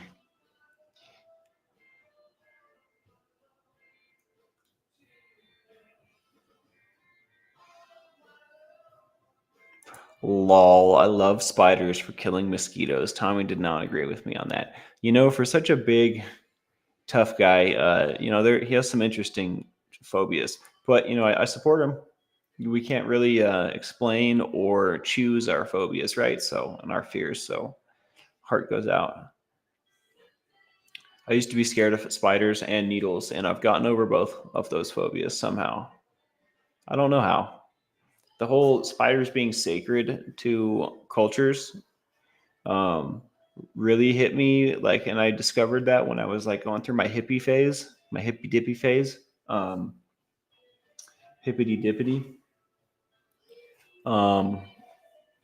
Lol. I love spiders for killing mosquitoes. Tommy did not agree with me on that. For such a big, tough guy, he has some interesting phobias. But I support him. We can't really explain or choose our phobias, right? So and our fears. So heart goes out. I used to be scared of spiders and needles, and I've gotten over both of those phobias somehow. I don't know how. The whole spiders being sacred to cultures um, really hit me. Like, and I discovered that when I was like going through my hippie phase, my hippy dippy phase, um, hippity dippity. Um,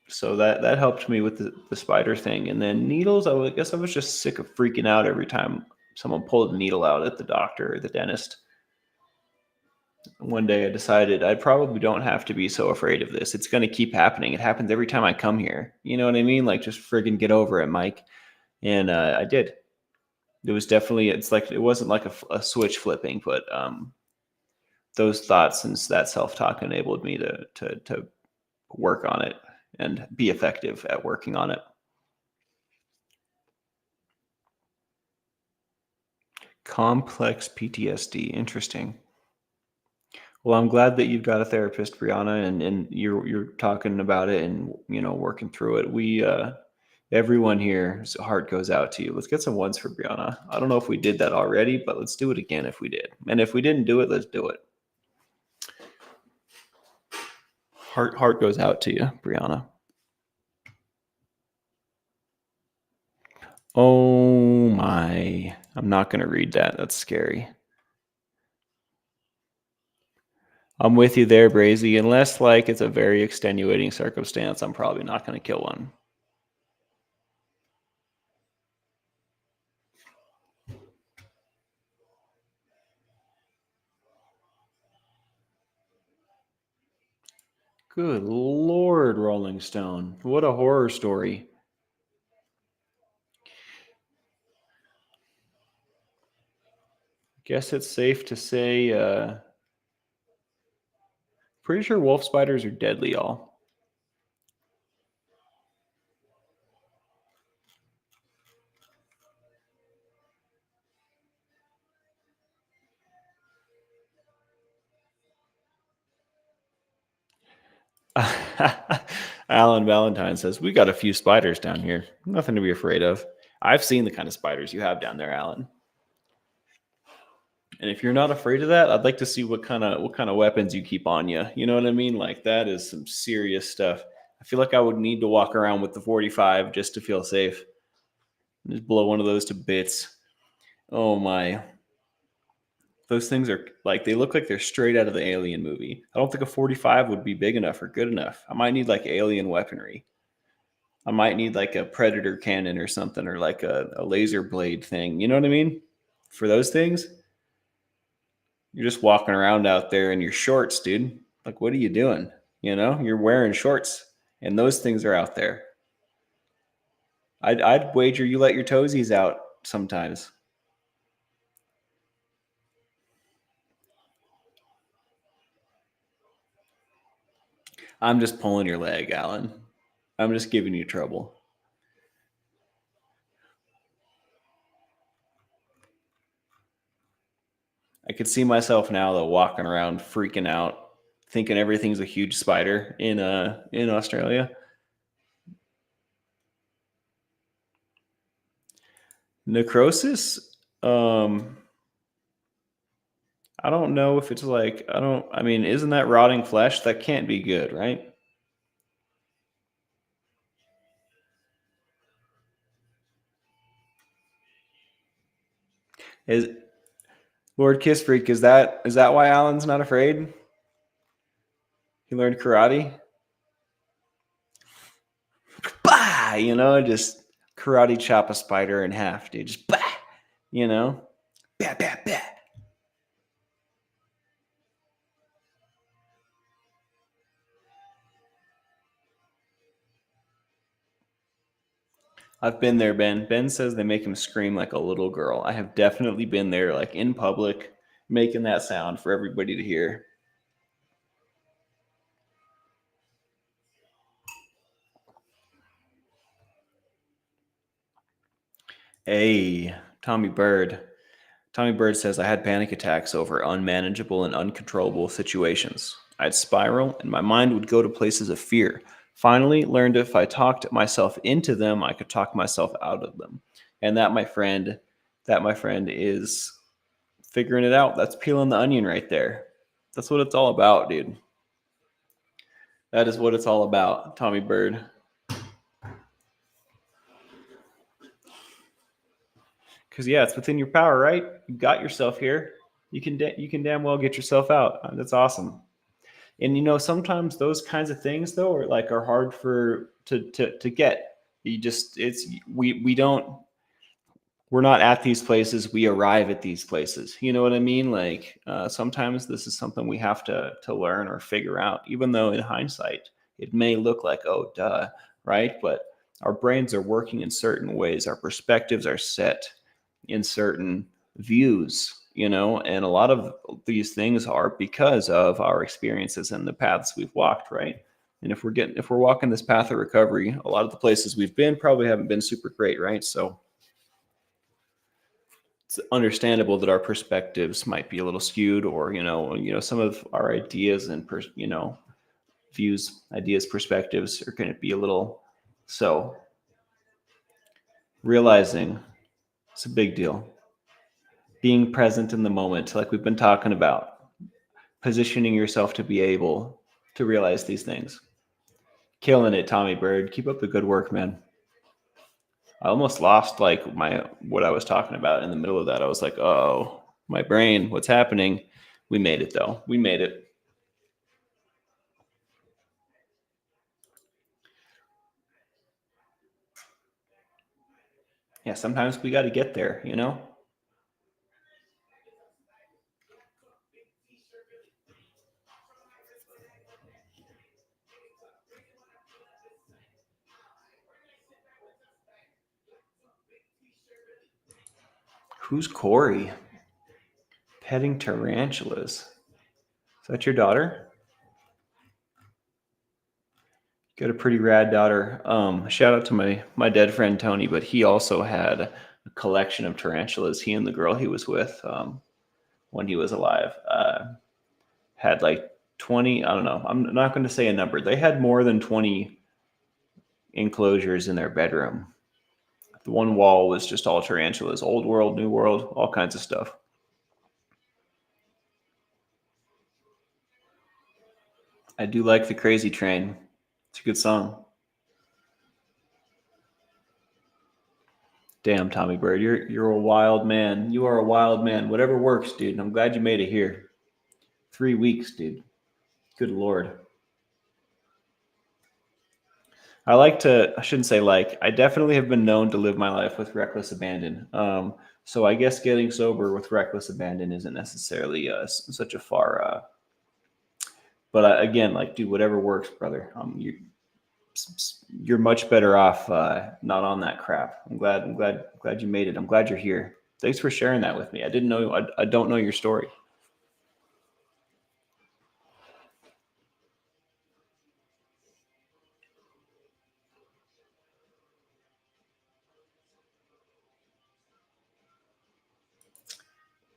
so that helped me with the spider thing. And then needles, guess I was just sick of freaking out every time someone pulled a needle out at the doctor or the dentist. One day I decided I probably don't have to be so afraid of this. It's going to keep happening. It happens every time I come here. You know what I mean? Like, just friggin' get over it, Mike. And I did. It was definitely, it's like, it wasn't like a switch flipping, but those thoughts and that self talk enabled me to work on it and be effective at working on it. Complex PTSD. Interesting. Well, I'm glad that you've got a therapist, Brianna, and you're talking about it and working through it. We everyone here's heart goes out to you. Let's get some ones for Brianna. I don't know if we did that already, but let's do it again if we did. And if we didn't do it, let's do it. Heart goes out to you, Brianna. Oh my. I'm not going to read that. That's scary. I'm with you there, Brazy. Unless like it's a very extenuating circumstance, I'm probably not going to kill one. Good Lord, Rolling Stone. What a horror story. Guess it's safe to say, pretty sure wolf spiders are deadly, y'all. Alan Valentine says, "We got a few spiders down here. Nothing to be afraid of." I've seen the kind of spiders you have down there, Alan. And if you're not afraid of that, I'd like to see what kind of weapons you keep on you. You know what I mean? Like that is some serious stuff. I feel like I would need to walk around with the 45 just to feel safe. Just blow one of those to bits. Oh my. Those things are like they look like they're straight out of the Alien movie. I don't think a 45 would be big enough or good enough. I might need like alien weaponry. I might need like a predator cannon or something, or like a laser blade thing. You know what I mean? For those things, you're just walking around out there in your shorts, dude. Like, what are you doing? You know, you're wearing shorts, and those things are out there. I'd wager you let your toesies out sometimes. I'm just pulling your leg, Alan. I'm just giving you trouble. I could see myself now though walking around freaking out, thinking everything's a huge spider in Australia. Necrosis, um, I don't know if it's like I don't. I mean, isn't that rotting flesh? That can't be good, right? Is Lord Kiss Freak? Is that why Alan's not afraid? He learned karate. Bah! Just karate chop a spider in half, dude. Just bah! You know, bah bah bah. I've been there, Ben. Ben says they make him scream like a little girl. I have definitely been there, like in public, making that sound for everybody to hear. Hey, Tommy Bird. Tommy Bird says, I had panic attacks over unmanageable and uncontrollable situations. I'd spiral, and my mind would go to places of fear. Finally, learned if I talked myself into them, I could talk myself out of them. And that, my friend, is figuring it out. That's peeling the onion right there. That's what it's all about, dude. That is what it's all about, Tommy Bird. Because yeah, it's within your power, right? You got yourself here. You can damn well get yourself out. That's awesome. And sometimes those kinds of things though are hard for to get. You just it's we don't we're not at these places, we arrive at these places. You know what I mean? Like sometimes this is something we have to learn or figure out, even though in hindsight it may look like, oh duh, right? But our brains are working in certain ways, our perspectives are set in certain views, and a lot of these things are because of our experiences and the paths we've walked, right? And if we're walking this path of recovery, a lot of the places we've been probably haven't been super great, right? So it's understandable that our perspectives might be a little skewed, or some of our ideas and views, ideas, perspectives are going to be a little. So realizing it's a big deal. Being present in the moment, like we've been talking about, positioning yourself to be able to realize these things. Killing it, Tommy Bird. Keep up the good work, man. I almost lost like my what I was talking about in the middle of that. I was like, oh, my brain, what's happening? We made it though. We made it. Yeah, sometimes we got to get there. Who's Corey? Petting tarantulas. Is that your daughter? Got a pretty rad daughter. Shout out to my dead friend Tony, but he also had a collection of tarantulas. He and the girl he was with when he was alive had like 20. I don't know. I'm not going to say a number. They had more than 20 enclosures in their bedroom. The one wall was just all tarantulas, old world, new world, all kinds of stuff. I do like the Crazy Train. It's a good song. Damn, Tommy Bird, you're a wild man. You are a wild man. Whatever works, dude. I'm glad you made it here. 3 weeks, dude. Good lord. I shouldn't say like, I definitely have been known to live my life with reckless abandon. So I guess getting sober with reckless abandon isn't necessarily such a far, but again, like, dude, whatever works, brother. You're much better off not on that crap. I'm glad you made it. I'm glad you're here. Thanks for sharing that with me. I didn't know, I don't know your story.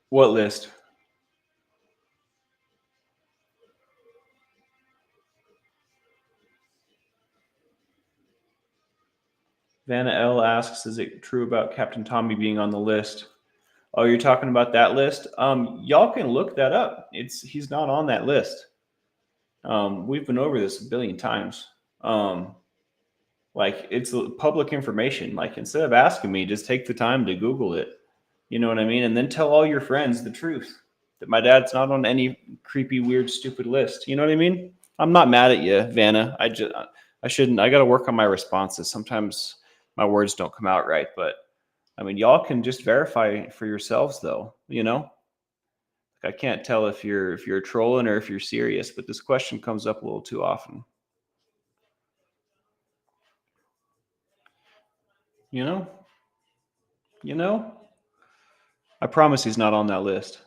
What list? Vanna L asks, "Is it true about Captain Tommy being on the list?" Oh, you're talking about that list? Y'all can look that up. He's not on that list. We've been over this a billion times. Um, like it's public information. Like instead of asking me, just take the time to Google it. You know what I mean? And then tell all your friends the truth that my dad's not on any creepy, weird, stupid list. You know what I mean? I'm not mad at you, Vanna. I shouldn't. I got to work on my responses. Sometimes my words don't come out right, but I mean, y'all can just verify for yourselves, though. You know, I can't tell if you're trolling or if you're serious, but this question comes up a little too often. You know, you know. I promise he's not on that list,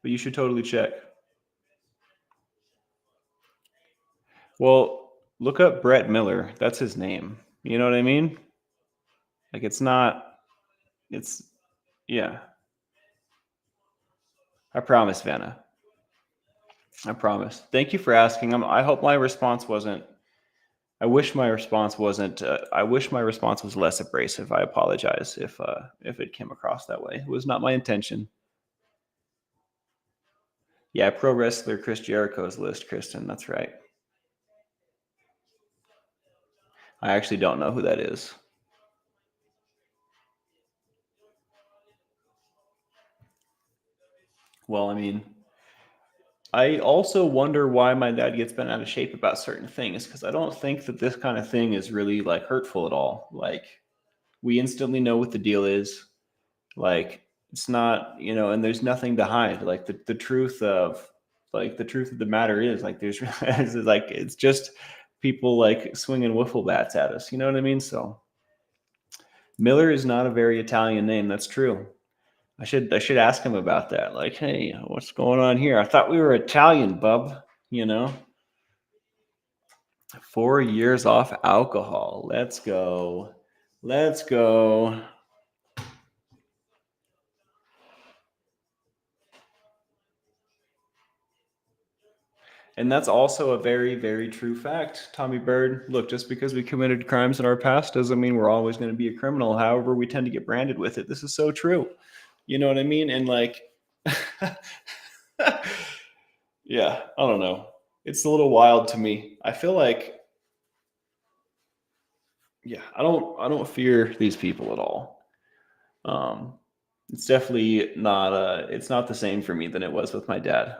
but you should totally check. Well, look up Brett Miller. That's his name. You know what I mean? Like it's not. It's yeah. I promise, Vanna. I promise. Thank you for asking. I hope my response wasn't. I wish my response wasn't. I wish my response was less abrasive. I apologize if it came across that way. It was not my intention. Yeah, pro wrestler Chris Jericho's list, Kristen. That's right. I actually don't know who that is. Well, I mean, I also wonder why my dad gets bent out of shape about certain things because I don't think that this kind of thing is really like hurtful at all. Like we instantly know what the deal is. Like it's not, and there's nothing to hide. Like the truth of the truth of the matter is like there's it's like it's just people like swinging wiffle bats at us. You know what I mean? So Miller is not a very Italian name. That's true. I should ask him about that. Like, hey, what's going on here? I thought we were Italian, bub. You know, 4 years off alcohol. Let's go. Let's go. And that's also a very, very true fact, Tommy Bird. Look, just because we committed crimes in our past doesn't mean we're always going to be a criminal. However, we tend to get branded with it. This is so true. You know what I mean? And like, yeah, I don't know. It's a little wild to me. I feel like, yeah, I don't fear these people at all. Um, it's definitely not. It's not the same for me than it was with my dad.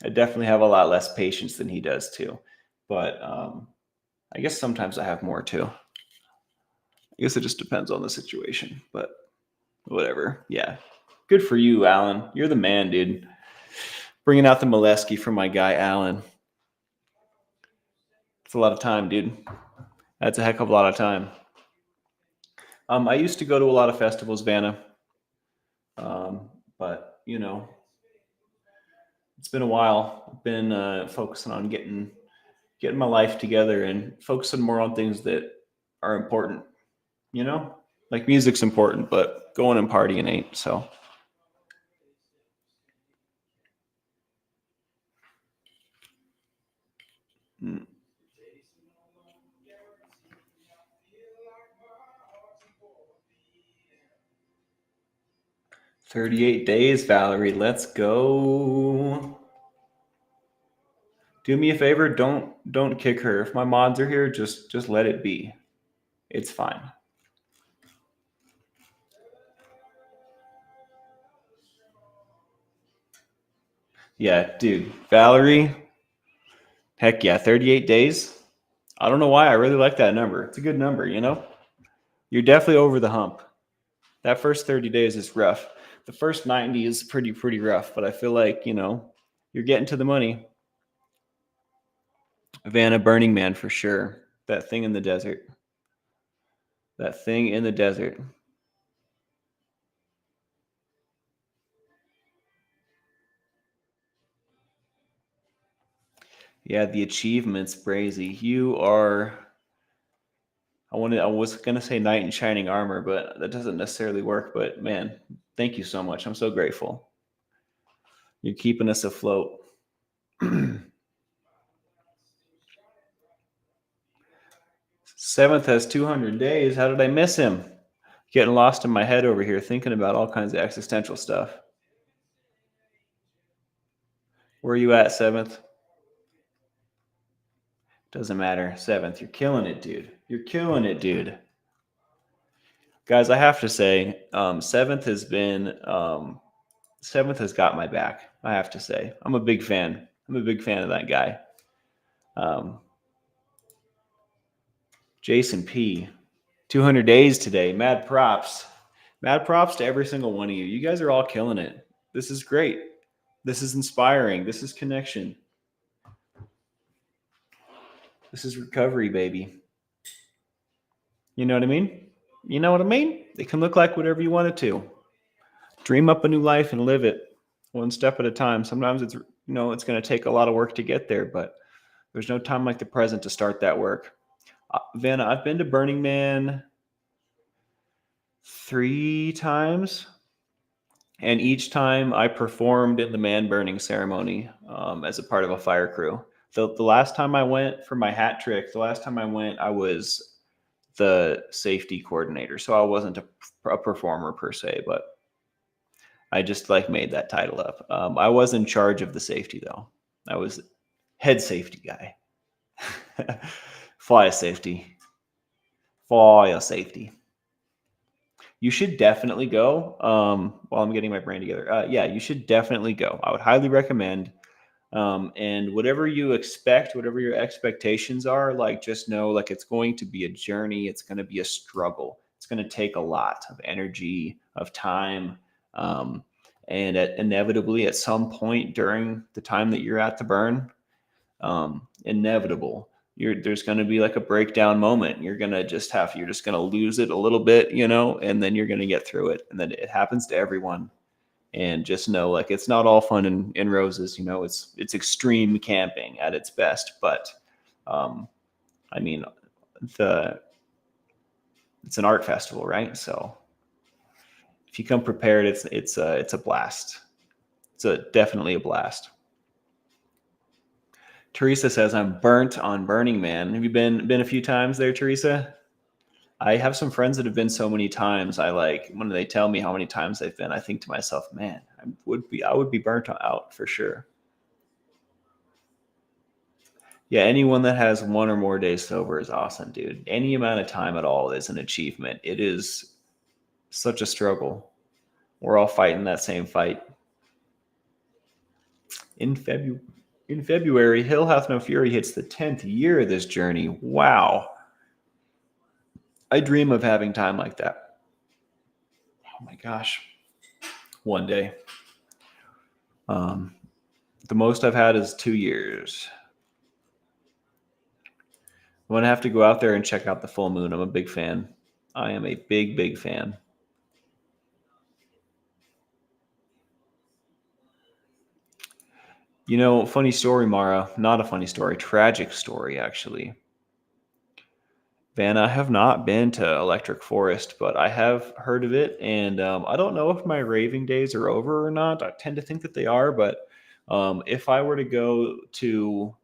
I definitely have a lot less patience than he does too. But I guess sometimes I have more too. I guess it just depends on the situation, but whatever. Yeah. Good for you, Alan. You're the man, dude. Bringing out the Molesky from my guy, Alan. It's a lot of time, dude. That's a heck of a lot of time. I used to go to a lot of festivals, Vanna. But, It's been a while. I've been focusing on getting my life together and focusing more on things that are important. You know, like music's important, but going and partying ain't. So, 38 days, Valerie. Let's go. Do me a favor. Don't kick her. If my mods are here, just let it be. It's fine. Yeah, dude. Valerie. Heck yeah, 38 days. I don't know why. I really like that number. It's a good number. You're definitely over the hump. That first 30 days is rough. The first 90 is pretty rough, but I feel like, you're getting to the money. Havana Burning Man for sure. That thing in the desert. That thing in the desert. Yeah, the achievements, Brazy. You are. I was gonna say knight in shining armor, but that doesn't necessarily work. But man, thank you so much. I'm so grateful. You're keeping us afloat. Seventh has 200 days. How did I miss him? Getting lost in my head over here, thinking about all kinds of existential stuff. Where are you at, seventh? Doesn't matter. Seventh, you're killing it, dude. You're killing it, dude. Guys, I have to say, seventh has got my back. I have to say, I'm a big fan. I'm a big fan of that guy. Um, Jason P. 200 days today. Mad props. Mad props to every single one of you. You guys are all killing it. This is great. This is inspiring. This is connection. This is recovery, baby. You know what I mean? You know what I mean? It can look like whatever you want it to. Dream up a new life and live it one step at a time. Sometimes it's going to take a lot of work to get there, but there's no time like the present to start that work. Vanna, I've been to Burning Man 3 times, and each time I performed in the man burning ceremony as a part of a fire crew. The last time I went for my hat trick, I was the safety coordinator, so I wasn't a performer per se, but I just like made that title up. I was in charge of the safety though. I was head safety guy. Fly safety. Fly safety. You should definitely go. While I'm getting my brain together. Yeah, you should definitely go. I would highly recommend. And whatever you expect, whatever your expectations are, like just know like it's going to be a journey. It's going to be a struggle. It's going to take a lot of energy, of time. And inevitably at some point during the time that you're at the burn, inevitable, there's going to be like a breakdown moment. You're just going to lose it a little bit, and then you're going to get through it. And then it happens to everyone. And just know like it's not all fun and roses, it's extreme camping at its best. But I mean, it's an art festival, right? So if you come prepared, it's a blast. It's definitely a blast. Teresa says I'm burnt on Burning Man. Have you been a few times there, Teresa? I have some friends that have been so many times. I like when they tell me how many times they've been, I think to myself, man, I would be burnt out for sure. Yeah, anyone that has one or more days sober is awesome, dude. Any amount of time at all is an achievement. It is such a struggle. We're all fighting that same fight. In February, Hill Hath No Fury hits the 10th year of this journey. Wow. I dream of having time like that. Oh my gosh. One day. The most I've had is 2 years. I'm going to have to go out there and check out the full moon. I'm a big fan. I am a big fan. Funny story, Mara. Not a funny story, tragic story, actually. Van, I have not been to Electric Forest, but I have heard of it, and I don't know if my raving days are over or not. I tend to think that they are, but if I were to go to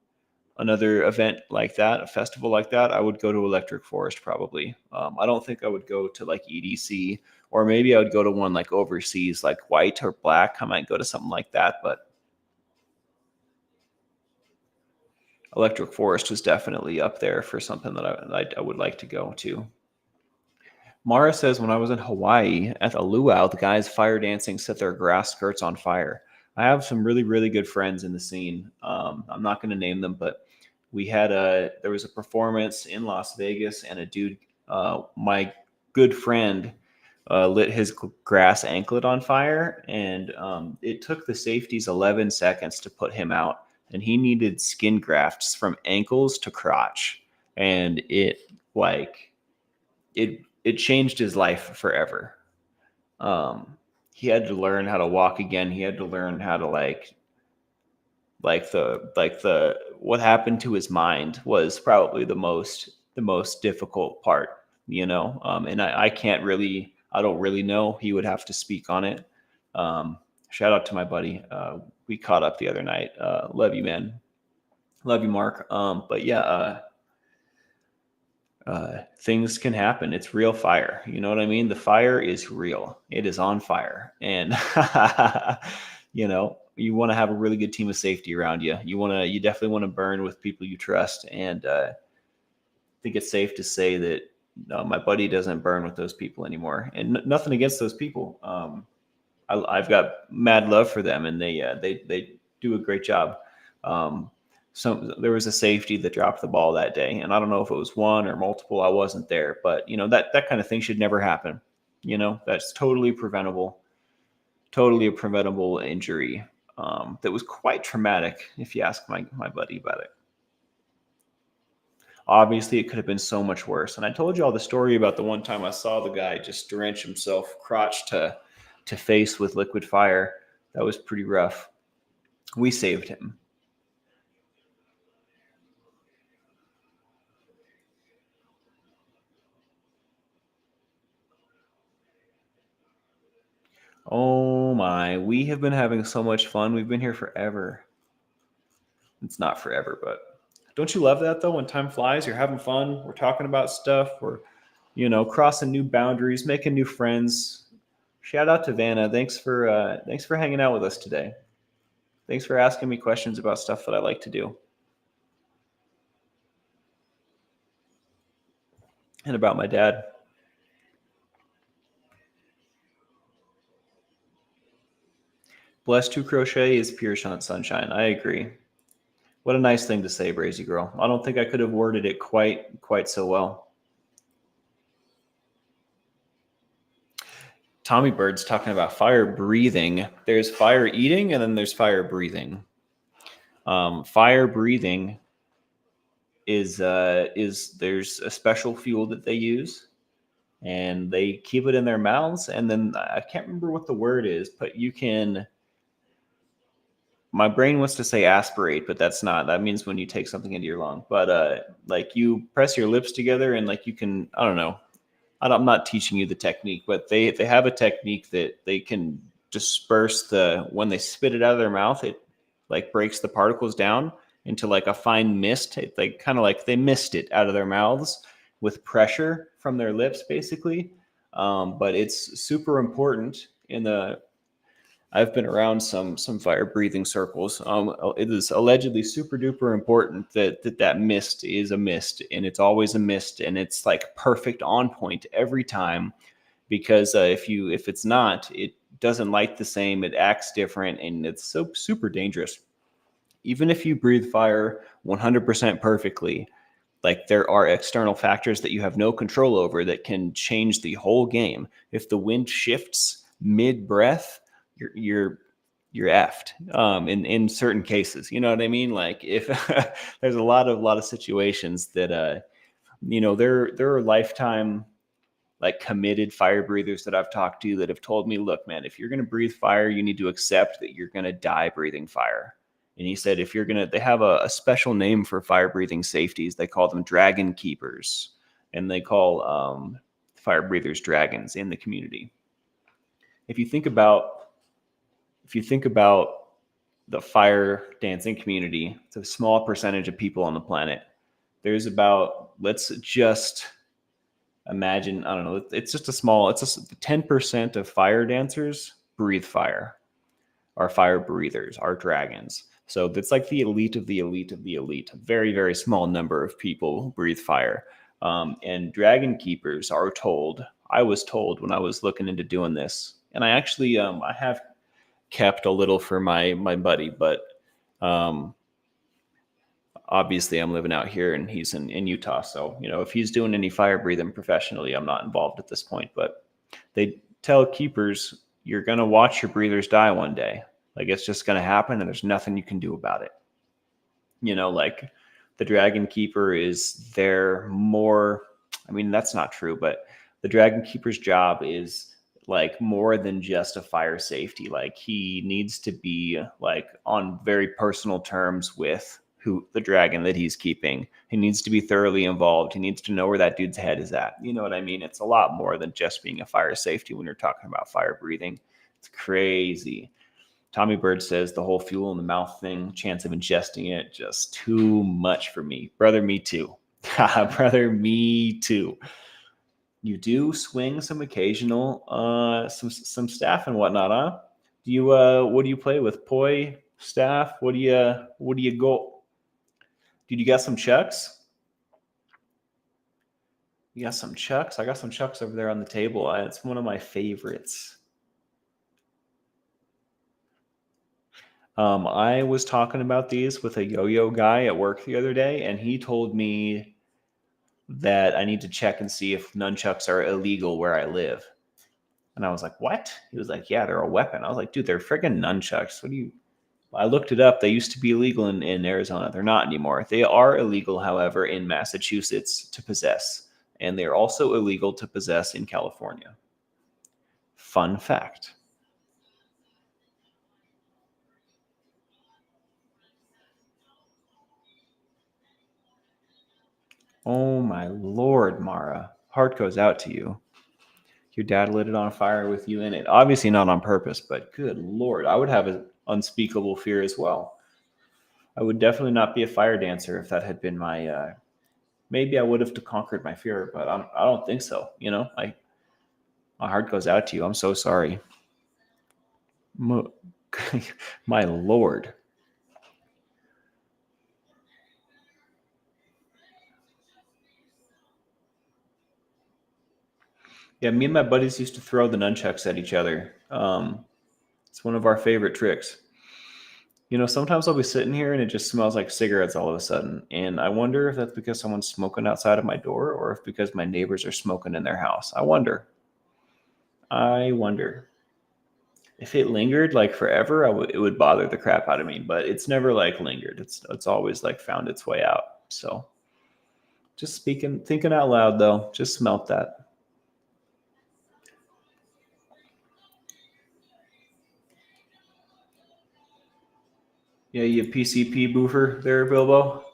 another event like that, a festival like that, I would go to Electric Forest probably. I don't think I would go to like EDC, or maybe I would go to one like overseas, like white or black. I might go to something like that, but Electric Forest was definitely up there for something that I would like to go to. Mara says, when I was in Hawaii at the luau, the guys fire dancing set their grass skirts on fire. I have some really, really good friends in the scene. I'm not going to name them, but there was a performance in Las Vegas, and a dude, my good friend, lit his grass anklet on fire, and it took the safeties 11 seconds to put him out, and he needed skin grafts from ankles to crotch, and it changed his life forever. Um, he had to learn how to walk again. He had to learn how to like the what happened to his mind was probably the most difficult part, and I don't really know. He would have to speak on it. Um, Shout out to my buddy. We caught up the other night. Love you, man. Love you, Mark. But yeah, things can happen. It's real fire. You know what I mean? The fire is real. It is on fire, and you want to have a really good team of safety around you. You definitely want to burn with people you trust, and I think it's safe to say that no, my buddy doesn't burn with those people anymore, and nothing against those people. I've got mad love for them, and they do a great job. Um, there was a safety that dropped the ball that day, and I don't know if it was one or multiple. I wasn't there, but that kind of thing should never happen. That's totally a preventable injury. That was quite traumatic, if you ask my buddy about it. Obviously, it could have been so much worse. And I told you all the story about the one time I saw the guy just drench himself crotch to face with liquid fire. That was pretty rough. We saved him. Oh my, we have been having so much fun. We've been here forever. It's not forever, but don't you love that though? When time flies, you're having fun. We're talking about stuff. We're, crossing new boundaries, making new friends. Shout out to Vanna. Thanks for hanging out with us today. Thanks for asking me questions about stuff that I like to do and about my dad. Blessed to crochet is pure sunshine. I agree. What a nice thing to say, Brazy Girl. I don't think I could have worded it quite so well. Tommy Bird's talking about fire breathing. There's fire eating, and then there's fire breathing. Fire breathing is there's a special fuel that they use, and they keep it in their mouths, and then I can't remember what the word is, but you can. My brain wants to say aspirate, but that's not. That means when you take something into your lung. But like you press your lips together, and like you can. I don't know. I'm not teaching you the technique, but they have a technique that they can disperse when they spit it out of their mouth. It like breaks the particles down into like a fine mist. It like kind of like they mist it out of their mouths with pressure from their lips, basically. But it's super important in the. I've been around some fire breathing circles. It is allegedly super duper important that mist is a mist, and it's always a mist, and it's like perfect on point every time. Because if it's not, it doesn't light the same. It acts different, and it's so super dangerous. Even if you breathe fire 100% perfectly, like there are external factors that you have no control over that can change the whole game. If the wind shifts mid breath, you're you're effed in certain cases. You know what I mean? Like if there's a lot of situations that there are lifetime like committed fire breathers that I've talked to that have told me, look, man, if you're going to breathe fire, you need to accept that you're going to die breathing fire. And he said, if you're gonna, they have a special name for fire breathing safeties. They call them dragon keepers, and they call fire breathers dragons in the community. If you think about, if you think about the fire dancing community, it's a small percentage of people on the planet. There's about, let's just imagine, I don't know, it's just a small, it's a 10% of fire dancers breathe fire. Our fire breathers, our dragons. So that's like the elite of the elite of the elite. A very, very small number of people breathe fire. And dragon keepers are told, I was told when I was looking into doing this, and I actually, I have kept a little for my buddy, but um, obviously I'm living out here and he's in Utah. So, you know, if he's doing any fire breathing professionally, I'm not involved at this point, but they tell keepers, you're going to watch your breathers die one day. Like it's just going to happen and there's nothing you can do about it. You know, like the dragon keeper is there more. I mean, that's not true, but the dragon keeper's job is like more than just a fire safety. Like he needs to be like on very personal terms with who the dragon that he's keeping. He needs to be thoroughly involved. He needs to know where that dude's head is at. You know what I mean? It's a lot more than just being a fire safety when you're talking about fire breathing. It's crazy. Tommy Bird says the whole fuel in the mouth thing, chance of ingesting it, just too much for me. Brother, me too. Brother, me too. You do swing some occasional, some staff and whatnot, huh? Do you what do you play with? Poi staff? What do you go? Dude, you got some chucks? You got some chucks? I got some chucks over there on the table. It's one of my favorites. I was talking about these with a yo-yo guy at work the other day, and he told me that I need to check and see if nunchucks are illegal where I live. And I was like, what? He was like, yeah, they're a weapon. I was like, dude, they're friggin' nunchucks. What do you... I looked it up. They used to be illegal in Arizona. They're not anymore. They are illegal, however, in Massachusetts to possess. And they're also illegal to possess in California. Fun fact. Oh my Lord, Mara. Heart goes out to you. Your dad lit it on fire with you in it. Obviously not on purpose, but good Lord. I would have an unspeakable fear as well. I would definitely not be a fire dancer if that had been my... maybe I would have conquered my fear, but I don't think so. You know, my heart goes out to you. I'm so sorry. My Lord. Yeah, me and my buddies used to throw the nunchucks at each other. It's one of our favorite tricks. You know, sometimes I'll be sitting here and it just smells like cigarettes all of a sudden. And I wonder if that's because someone's smoking outside of my door or if because my neighbors are smoking in their house. I wonder. I wonder. If it lingered like forever, it would bother the crap out of me. But it's never like lingered. It's always like found its way out. So just thinking out loud though. Just smelt that. Yeah, you PCP boofer there, Bilbo.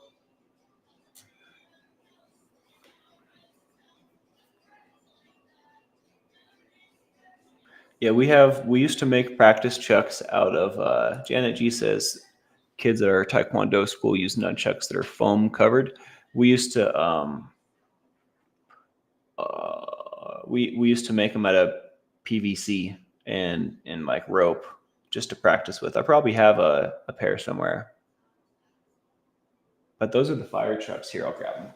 Yeah, we used to make practice chucks out of Janet G says kids at our Taekwondo school use nunchucks that are foam covered. We used to we used to make them out of PVC and like rope just to practice with. I probably have a pair somewhere. But those are the fire trucks. Here, I'll grab them.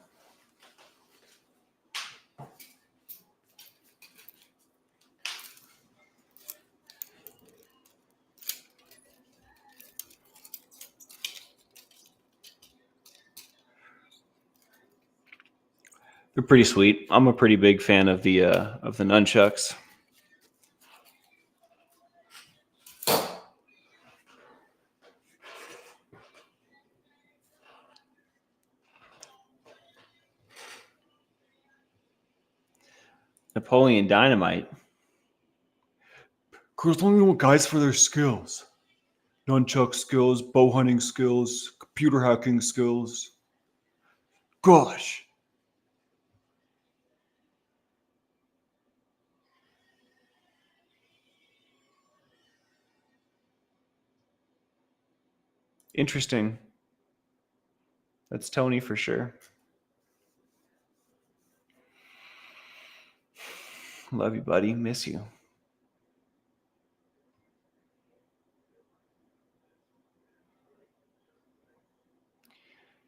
They're pretty sweet. I'm a pretty big fan of the nunchucks. Napoleon Dynamite. Girls only want guys for their skills. Nunchuck skills, bow hunting skills, computer hacking skills. Gosh. Interesting. That's Tony for sure. Love you, buddy. Miss you.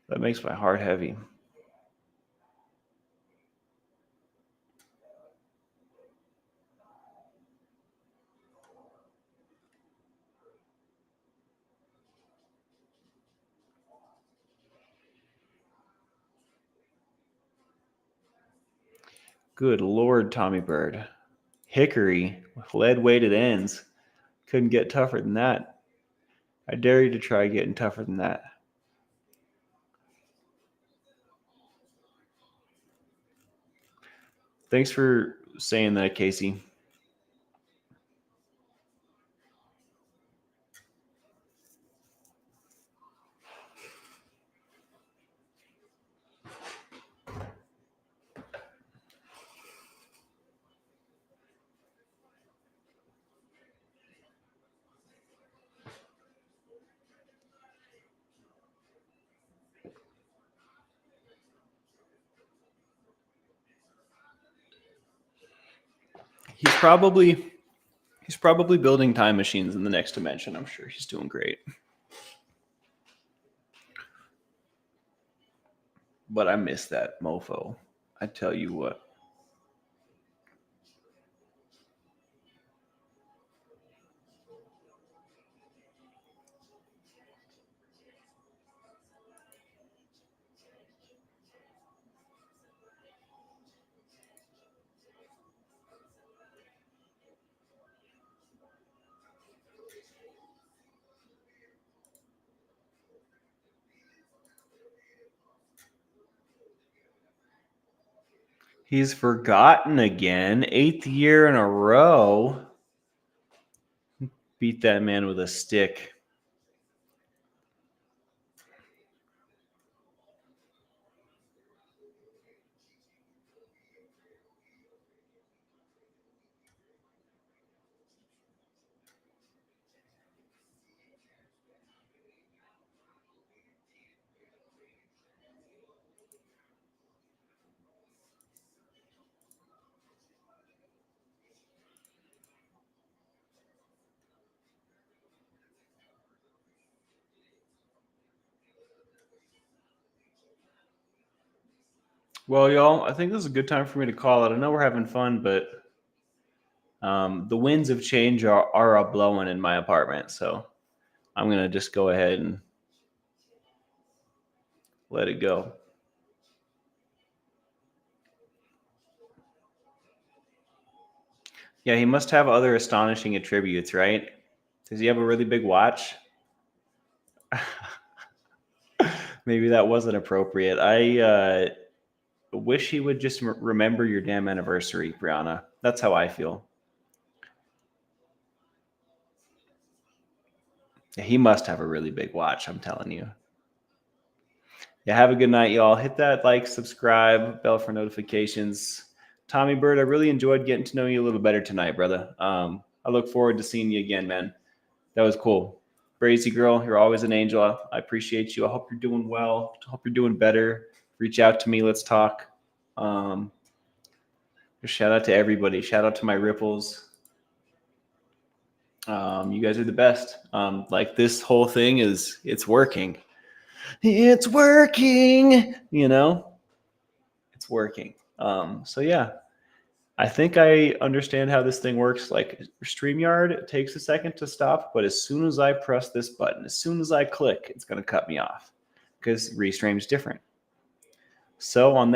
That makes my heart heavy. Good Lord, Tommy Bird. Hickory with lead weighted ends. Couldn't get tougher than that. I dare you to try getting tougher than that. Thanks for saying that, Casey. He's probably building time machines in the next dimension. I'm sure he's doing great. But I miss that mofo. I tell you what. He's forgotten again. 8th year in a row. Beat that man with a stick. Well, y'all, I think this is a good time for me to call it. I know we're having fun, but the winds of change are a blowing in my apartment. So I'm going to just go ahead and let it go. Yeah, he must have other astonishing attributes, right? Does he have a really big watch? Maybe that wasn't appropriate. I wish he would just remember your damn anniversary, Brianna. That's how I feel. He must have a really big watch, I'm telling you. Yeah, have a good night, y'all. Hit that like, subscribe, bell for notifications. Tommy Bird, I really enjoyed getting to know you a little better tonight, brother. I look forward to seeing you again, man. That was cool. Brazy girl, you're always an angel. I appreciate you. I hope you're doing well. I hope you're doing better. Reach out to me. Let's talk. Um, Shout out to everybody. Shout out to my ripples. You guys are the best. Like this whole thing it's working. It's working. It's working. So yeah, I think I understand how this thing works. Like StreamYard takes a second to stop, but as soon as I press this button, as soon as I click, it's going to cut me off because Restream's different. So on that.